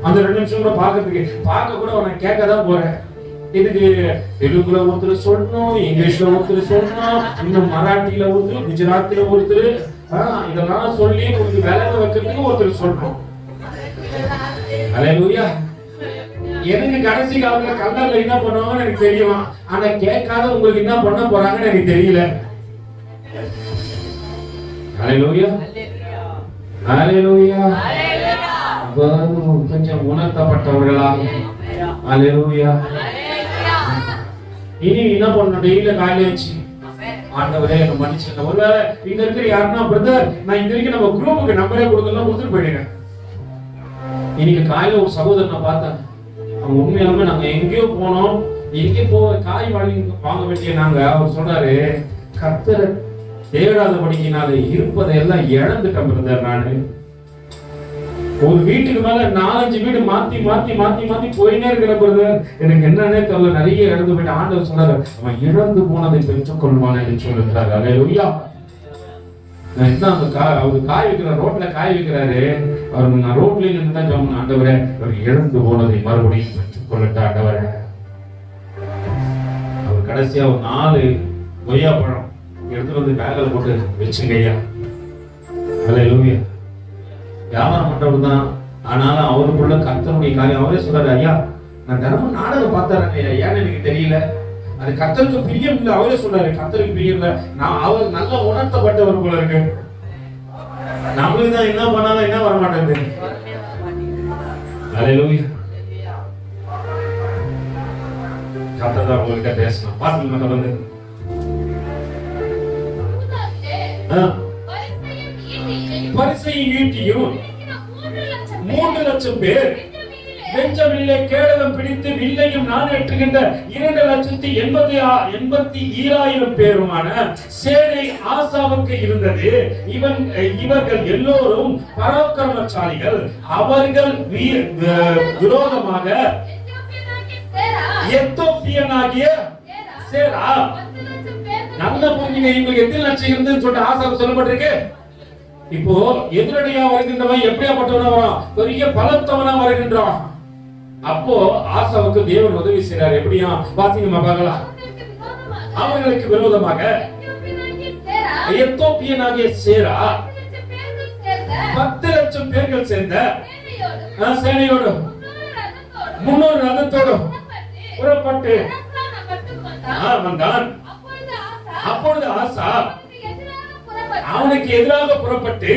அந்த 2 நிமிஷம் கூட பார்க்க கூட நான் கேட்கதான் போறேன். இதுக்கு தெலுங்குல ஒருத்தர் சொல்லணும், இங்கிலீஷ்ல ஒருத்தர் சொல்லணும், இன்னும் மராட்டியில ஒருத்தர், குஜராத்தில ஒருத்தர், இதெல்லாம் சொல்லி உங்களுக்கு விலக வைக்கிறதுக்கு ஒருத்தர் சொல்லணும். ஹல்லேலூயா. எனக்கு கடைசி காலத்துல கல்லல்ல என்ன பண்ணுவாங்கன்னு எனக்கு தெரியுமா? ஆனா கேட்காத உங்களுக்கு என்ன பண்ண போறாங்கன்னு எனக்கு தெரியல. ஹல்லேலூயா. ஹல்லேலூயா. கொஞ்சம் உணர்த்தப்பட்டவர்களாக. ஹல்லேலூயா. இனி என்ன பண்ணணும்? டெய்லி காலையில வச்சு ஆண்டவரே என்ன மன்னிச்சுங்க. ஒருவேளை இங்க இருக்கிற யாருன்னா பிரதர், நான் இந்த வரைக்கும் நம்ம குரூப்புக்கு நம்பரே கொடுத்துட்டு போயிடுங்க. இன்னைக்கு காலையில ஒரு சகோதரனை பார்த்தேன். அவங்க உண்மையாலுமே நாங்க எங்கேயோ போனோம், எங்கே காய் வாங்க வேண்டிய நாங்க. அவர் சொல்றாரு, கர்த்தரை தேடாதபடியினால இருப்பதை எல்லாம் இழந்துட்டேன் பிரதர். நானு ஒரு வீட்டுக்கு மேல 4-5 வீடு மாத்தி போயினே இருக்கிற பிரதர். எனக்கு என்னன்னே தெரியல, நிறைய இழந்து போயிட்டு. ஆண்டவர் சொன்னாரு, அவன் இழந்து போனதை பெற்றுக் கொள்வான் என்று சொல்லுகிறார். ஹல்லேலூயா. நான் என்ன அவரு காய் வைக்கிற ரோட்ல காய் வைக்கிறாரு. அவர் நான் ரோட்ல நின்று தான் சொன்னேன், ஆண்டவரே அவர் இழந்து போனதை மறுபடியும் பெற்றுக் கொள்ளட்ட ஆண்டவரே. அவர் கடைசியா ஒரு 4 கொய்யா பழம் எடுத்துட்டு வந்து பேக்கில் போட்டு வச்சுங்க ஐயா. ஹல்லேலூயா. வியாபாரம் பண்றவர் தான், ஆனாலும் அவருக்குள்ள கர்த்தருடைய காரியம். அவரே சொல்றாரு, ஐயா நான் தினமும் நாடகம் பார்த்தாரங்க ஐயா, ஏன்னு எனக்கு தெரியல. அது கர்த்தருக்கு பிரியம் இல்லை. அவரே சொல்றாரு, கர்த்தருக்கு பிரியம் இல்லை. நான் அவர் நல்ல உணர்த்தப்பட்டவர் போல இருக்கு. நம்மளுக்கு தான் என்ன பண்ணாலும் என்ன வர மாட்டேங்குது. ஹல்லேலூயா. கர்த்தர் தான் உங்ககிட்ட பேசணும். பாத்தீங்களா தொடர்ந்து பரிசையும் ஈட்டியும் 3 லட்சம் பேர் பெஞ்சமினிலே கேடகம் பிடித்து வில்லையும் நாணேற்றுகின்ற 2,87,000 பேருமான சேனை ஆசாவுக்கு இருந்தது. இவர்கள் எல்லோரும் பராக்கிரமசாலிகள். அவர்கள் விரோதமாக எத்தோப்பியனாகிய சேரா. நல்ல புரிஞ்சுங்க, இவங்களுக்கு எத்தனை லட்சம் இருந்துன்னு சொல்லிட்டு ஆசாவுக்கு சொல்லப்பட்டிருக்கு. இப்போ எதிரடியா வருகின்றவன் எப்படியாப்பட்டவனா வரான்? பெரிய பலத்தவனா வருகின்றான். அப்போ ஆசாவுக்கு தேவன் உதவி செய்றார். எப்படியா பாத்தீங்கம்மா பார்க்கலாம். அவர்களுக்கு விரோதமாக எத்தோப்பியனாகிய சேரா 10 லட்சம் பேர்கள் சேர்ந்த சேனையோடு 300 ரதத்தோடு புறப்பட்டு வந்தான். அப்பொழுது ஆசா அவனுக்கு எதிராக புறப்பட்டு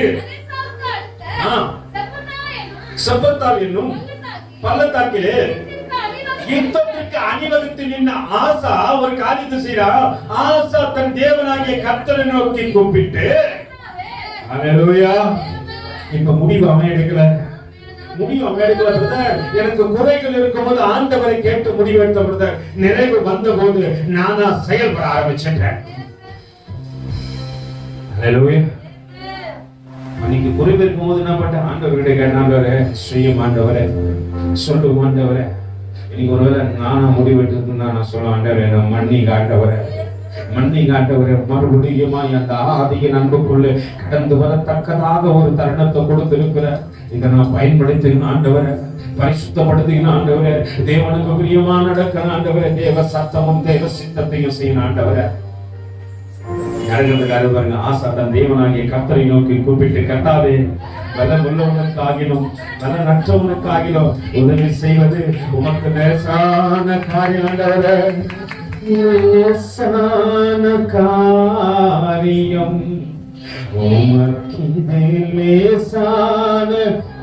செப்பத்தால் என்னும் பள்ளத்தாக்கிலே யுத்தத்திற்கு அணிவகுத்து நின்ற ஆசா ஒரு காரியத்தை செய்றான். ஆசா தன் தேவனாகிய கர்த்தரை நோக்கி கூப்பிட்டு, ஹல்லேலூயா. இப்ப முடிவு அவன் எடுக்கல. எனக்கு குறைகள் இருக்கும்போது ஆண்டவரை கேட்டு முடிவெடுத்த பிரதர். நிறைவு வந்த போது நானா செயல்பட ஆரம்பிச்சேன். அன்னைக்கு குறைவு இருக்கும் போது என்ன பண்ண? ஆண்டவர்கிட்ட கேட்டாண்டவரே, ஸ்ரீயம் ஆண்டவரே, சொல்லும் ஆண்டவரே, இன்னைக்கு ஒருவேளை நானா முடிவெட்டு நான் சொல்ல ஆண்டவரே, மண்ணி காட்டவரே மறுபடியுமா அந்த ஆதிய நண்புக்குள்ளே கடந்து வரத்தக்கதாக ஒரு தருணத்தை கொடுத்திருக்கிற இதை நான் பயன்படுத்தின ஆண்டவரே, பரிசுத்தப்படுத்தின ஆண்டவரே, தேவனுக்கு பிரியமா நடக்கிற ஆண்டவரே, தேவ சத்தமும் தேவ சித்தத்தையும் செய்யணும் ஆண்டவரே. நடக்கிறதுக்காக பாருங்க, ஆசா தன் தேவனாகிய கர்த்தரை நோக்கி கூப்பிட்டு, கர்த்தாவே, பலம் உள்ளவனுக்காகிலும் பல நற்றவனுக்காகிலும் உதவி செய்வது உமக்கு லேசான காரியம் ஆண்டவரே, லேசான காரியம் உமக்கு லேசான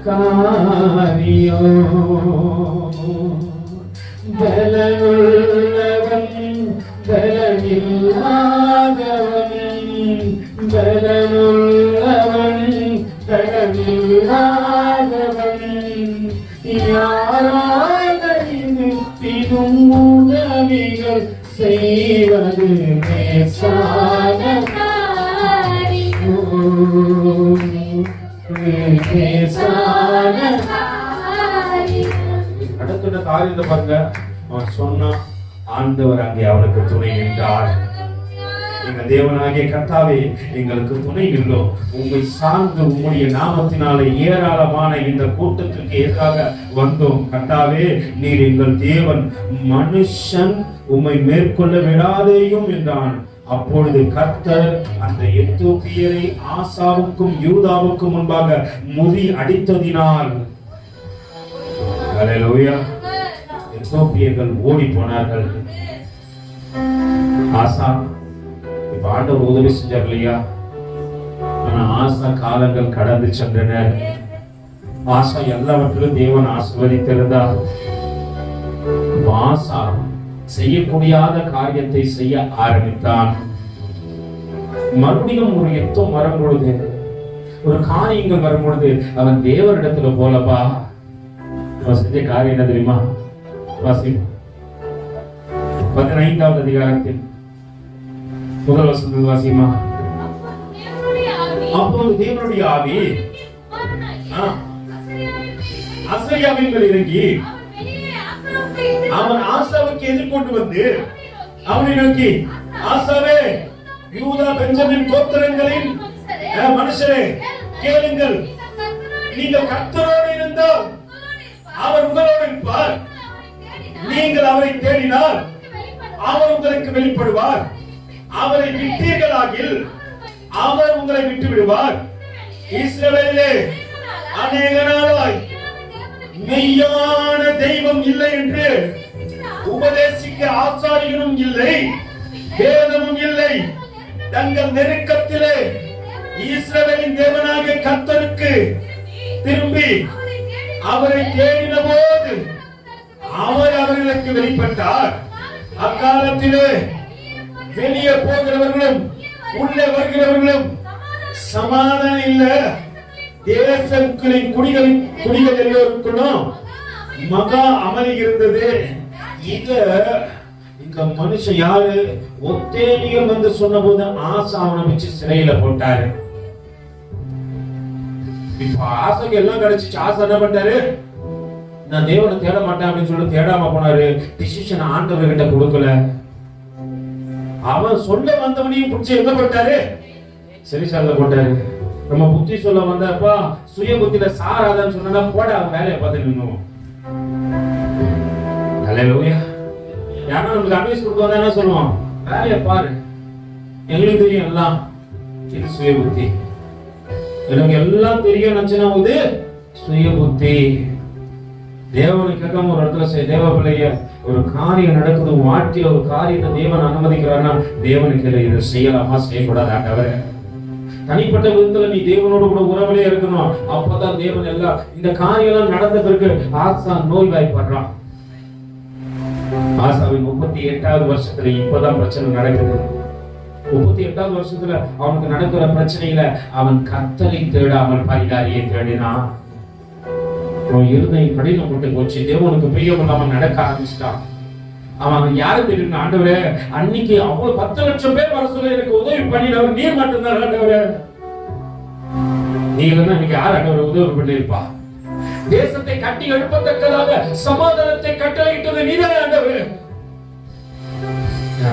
காரியம். பலனுள்ளவன் பலனில்லாதவன், பலனுள்ளவன் பலனில்லாதவன், யாராக இருப்பினும் உதவிகள் செய்வது லேசான காரியம், லேசான காரியம். நடக்கிற காரியத்தை பாருங்க, அவன் சொன்னா ஆண்டவர் அங்கே அவனுக்கு துணை நின்றார். எங்க தேவனாகிய கர்த்தாவே, எங்களுக்கு துணை நின்றோம். உம்மை சார்ந்து உம்முடைய நாமத்தினாலே ஏராளமான இந்த கூட்டத்திற்கு எதிராக வந்தோம். கர்த்தாவே, நீர் எங்கள் தேவன், மனுஷன் உம்மை மேற்கொள்ள விடாதேயும் என்றான். அப்பொழுது கர்த்தர் அந்த எத்தோப்பியரை ஆசாவுக்கும் யூதாவுக்கும் முன்பாக முறி அடித்ததினால் ஹல்லேலூயா, எத்தோப்பியர்கள் ஓடி போனார்கள். ஆசா இப்ப ஆண்டவர் உதவி செஞ்சார் இல்லையா? ஆனா ஆசா காலங்கள் கடந்து சென்றன. ஆசா எல்லாவற்றிலும் தேவன் ஆசீர்வதித்திருந்தார். ஆசா செய்யக்கூடியாத காரியத்தை செய்ய ஆரம்பித்தான். மறுபடியும் ஒரு யுத்தம் வரும் பொழுது, ஒரு காரியங்கள் வரும் பொழுது அவன் தேவரிடத்துல போலப்பா செஞ்ச காரியம் என்ன தெரியுமா? வாசி 15வது அதிகாரத்தில் முதல் வசனத்தில் வாசிமா. அப்போது தேவனுடைய ஆவி அசரியாவின் மேல் இறங்கி அவன் ஆசாவுக்கு எதிர்கொண்டு வந்து அவனை நோக்கி, ஆசாவே, யூதா பெஞ்சமின் கோத்திரங்களின் மனுஷரே, கேளுங்கள். நீங்கள் கர்த்தரோடு இருந்தால் அவர் உங்களோடு இருப்பார். நீங்கள் அவரை தேடினால் அவர் உங்களுக்கு வெளிப்படுவார். அவரை விட்டீர்களாகில் அவர் உங்களை விட்டு விடுவார். இஸ்ரவேலிலே அநேக நாளாய் மெய்யான தெய்வம் இல்லை என்று உபதேசிக்க ஆசாரியனும் இல்லை, வேதமும் இல்லை. தங்கள் நெருக்கத்திலே இஸ்ரவேலின் தேவனாகிய கர்த்தருக்கு திரும்பி அவரை தேடின போது அவர் அவர்களுக்கு வெளிப்பட்டார். அக்காலத்திலே வெளியே போகிறவர்களும் உள்ளே வருகிறவர்களும் சமாதானம் இல்ல. தேசங்களின் குடிகள் எல்லோருக்கும் மகா அமளி இருந்தது. இங்க மனுஷன் யாரு? ஒத்தேனியர் வந்து சொன்ன போது ஆசா அவனை வச்சு சிறையில போட்டாரு. இப்ப ஆசைக்கு எல்லாம் கிடைச்சிச்சு. ஆசை என்ன பண்ணாரு? நான் தேவனை தேட மாட்டேன் அப்படின்னு சொல்லி தேடாம போனாரு. டிசிஷன் ஆண்டவர் கிட்ட கொடுக்கல. அவன் சொல்ல வந்தவனையும் பிடிச்சி எங்க போட்டாரு? சிறைச்சாலையில போட்டாரு. நம்ம புத்தி சொல்ல வந்தப்பா சுய புத்தியில சாராதான்னு சொன்னா போட, அவன் வேலையை பார்த்து நின்னும். ஹல்லேலூயா. யாரோ நமக்கு அட்வைஸ் கொடுத்தா என்ன சொல்லுவான்? வேலையை பாரு, எங்களுக்கு தெரியும் எல்லாம். இது சுய புத்தி. எனக்கு எல்லாம் தெரியும் நினைச்சுனா இது சுய புத்தி. தேவனுக்கு கேட்காம ஒரு இடத்துல தேவ பிள்ளைய ஒரு காரியம் நடக்குது, வாழ்க்கையில ஒரு காரியத்தை தேவன் அனுமதிக்கிறான்னா தேவனுக்கு இதை செய்யலாமா செய்யக்கூடாது ஆண்டவரே. தனிப்பட்ட விதத்துல நீ தேவனோடு கூட உறவிலே இருக்கணும். அப்பதான் தேவன் எல்லாம் இந்த காரியம் எல்லாம் நடந்த பிறகு ஆசா நோய் வாய்ப்படுறான். ஆசாவின் 38வது வருஷத்துல இப்பதான் பிரச்சனை நடக்குது. 38வது வருஷத்துல அவனுக்கு நடக்கிற பிரச்சனையில அவன் கர்த்தரை தேடாமல் பரிகாரியை தேடினான். அவன் இருதயம் கடினப்பட்டு போச்சு. தேவனுக்கு பிரியமில்லாம நடக்க ஆரம்பிச்சிட்டான். அவன் யாரு தெரியும்? ஆண்டவரே, அன்னைக்கு அவ்வளவு 10 லட்சம் பேர் வர சொல்ல எனக்கு உதவி பண்ணினவர் நீர் மட்டும்தான் ஆண்டவரே. நீ இல்லைன்னா இன்னைக்கு யார் ஆண்டவரை உதவி பண்ணிருப்பா? தேசத்தை கட்டி எழுப்பத்தக்கதாக சமாதானத்தை கட்டளையிட்டது நீதானே ஆண்டவரே.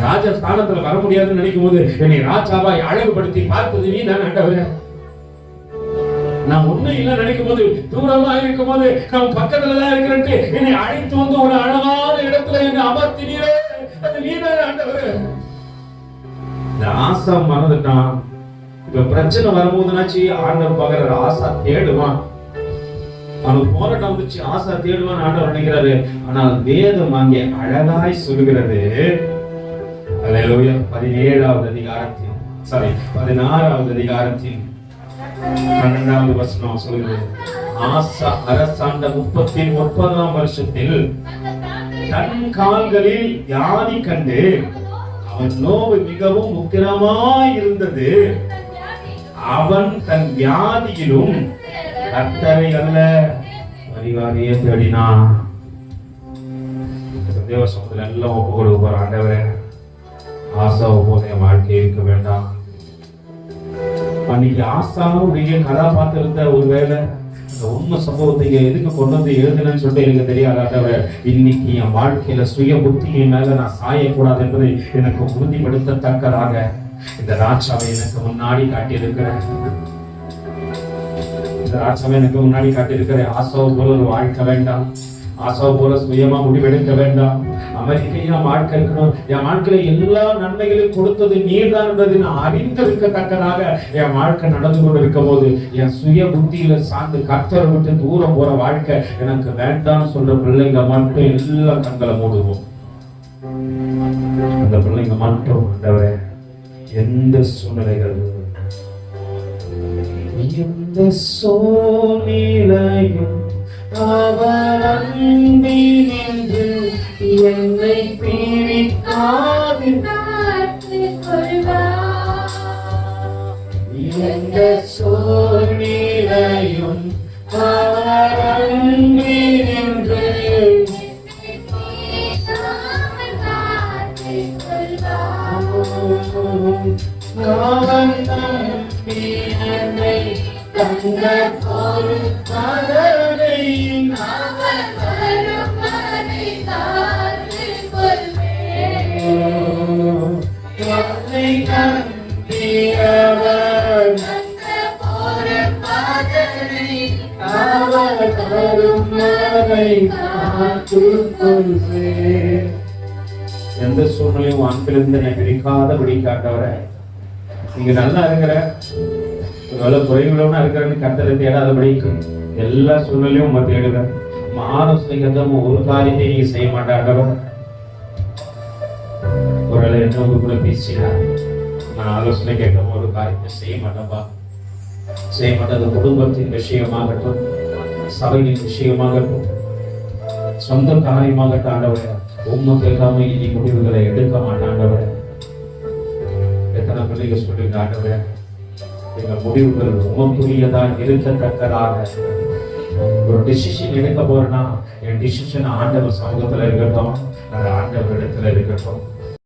ராஜ ஸ்தானத்துல வர முடியாதுன்னு நினைக்கும் போது என்னை ராஜாவாய் அழகுபடுத்தி பார்த்தது நீதானே ஆண்டவரே. நான் ஒண்ணும் இல்ல நினைக்கும் போது, தூரமா இருக்கும் போது நான் பக்கத்துலதான் இருக்கிறேன் என்னை அழைத்து வந்து ஒரு அழகான இடத்துல என்னை அமர்த்தினீரே, அது நீதானே ஆண்டவரே. இந்த ஆசா மறந்துட்டான். இப்ப பிரச்சனை வரும்போதுனாச்சு ஆண்டவர் பகர ஆசா தேடுவான். அவனுக்கு போராட்டம் வந்துச்சு, ஆசா தேடுவான் ஆண்டவர் நினைக்கிறாரு. ஆனால் வேதம் அங்கே அழகாய் சொல்லுகிறது. அல்லேலூயா. 17வது அதிகாரத்தில் 16வது அதிகாரத்தில் 12வது வசனம் சொல்லுகிறது. ஆசா அரசாண்ட 39ஆம் வருஷத்தில் தன் கால்களில் வியாதி கண்டு அவன் நோவு மிகவும் உக்கிரமாய் இருந்தது. அவன் தன் வியாதியிலும் கர்த்தரை அல்ல பரிகாரியை தேடினான். தேவசமத்துல எல்லாம் ஒப்பு கொடுக்க போற ஆண்டவரே, ஆசாவை போல என் வாழ்க்கை இருக்க வேண்டாம். அன்னைக்கு ஆசாவுடைய கதாபாத்திரத்தை ஒருவேளை அந்த உண்மை சம்பவத்தை எதுக்கு கொண்டு வந்து எழுதுனேன்னு சொல்லிட்டு எனக்கு தெரியாது ஆண்டவரே. இன்னைக்கு என் வாழ்க்கையில சுய புத்தியின் மேல நான் சாயக்கூடாது என்பதை எனக்கு உறுதிப்படுத்தத்தக்கதாக இந்த ராஜாவை எனக்கு முன்னாடி காட்டியிருக்கிறேன். இந்த ராஜாவை எனக்கு முன்னாடி காட்டியிருக்கிறேன். ஆசாவை போல ஒரு வாழ்க்கை வேண்டாம், ஆசாவை போல சுயமா முடிவெடுக்க வேண்டாம். அமெரிக்கையா வாழ்க்கை இருக்கணும். என் வாழ்க்கையில எல்லா நன்மைகளையும் கொடுத்தது நீர்தான் என்பதை நான் அறிந்திருக்கத்தக்கதாக என் வாழ்க்கை நடந்து கொண்டு இருக்கும் போது என் சுய புத்தியில சார்ந்து கர்த்தரை விட்டு தூரம் போற வாழ்க்கை எனக்கு வேண்டாம்னு சொல்ற பிள்ளைங்க மட்டும் எல்லாம் கண்களை மூடுவோம். அந்த பிள்ளைங்க மட்டும் ஆண்டவரே, எந்த சூழ்நிலைகள் எந்த சூழ்நிலையும் அவர் அன்பினின்று என்னை பிரிக்காது, எந்த சூழ்நிலையும் அவர் அன்பினின்று அவன் நம்பி என்னை தந்த பொருள் கதரை அவன் வருமனை தாழ்ந்து கொள்வேன். என்னை நம்பியவர் தந்த பொருள் கதரை அவர் வருமனை தாழ்ந்து கொள்வேன். எந்த சூழ்நிலையும் அன்பிலிருந்து என்னை பிரிக்காதபடி காட்டவரை, நீங்க நல்லா இருக்கிற குறைவுள்ளவனா இருக்கிறன்னு கர்த்தரை தேடாதபடிக்கு எல்லா சூழ்நிலையும் உங்க தேடுற ஆலோசனைக்கு ஒரு காரியத்தை நீங்க செய்ய மாட்டாண்டவர். ஒரு என்னோட கூட பேசினா நான் ஆலோசனை கேட்க ஒரு காரியத்தை செய்ய மாட்டேன்பா, செய்ய மாட்டேன். குடும்பத்தின் விஷயமாகட்டும், சபையின் விஷயமாகட்டும், சொந்த காரியமாகட்டும் ஆண்டவரை உண்மை கேட்காம இனி முடிவுகளை எடுக்க மாட்டாண்டவரை. எத்தனை பிள்ளைங்க சொல்லுங்க ஆண்டவரை, எங்க முடிவுகள் உமக்குரியதா இருக்கத்தக்கதாக ஒரு டிசிஷன் எடுக்க போறேன்னா என் டிசிஷன் ஆண்டவர் சமூகத்துல இருக்கட்டும், அது ஆண்டவர் இடத்துல இருக்கட்டும்.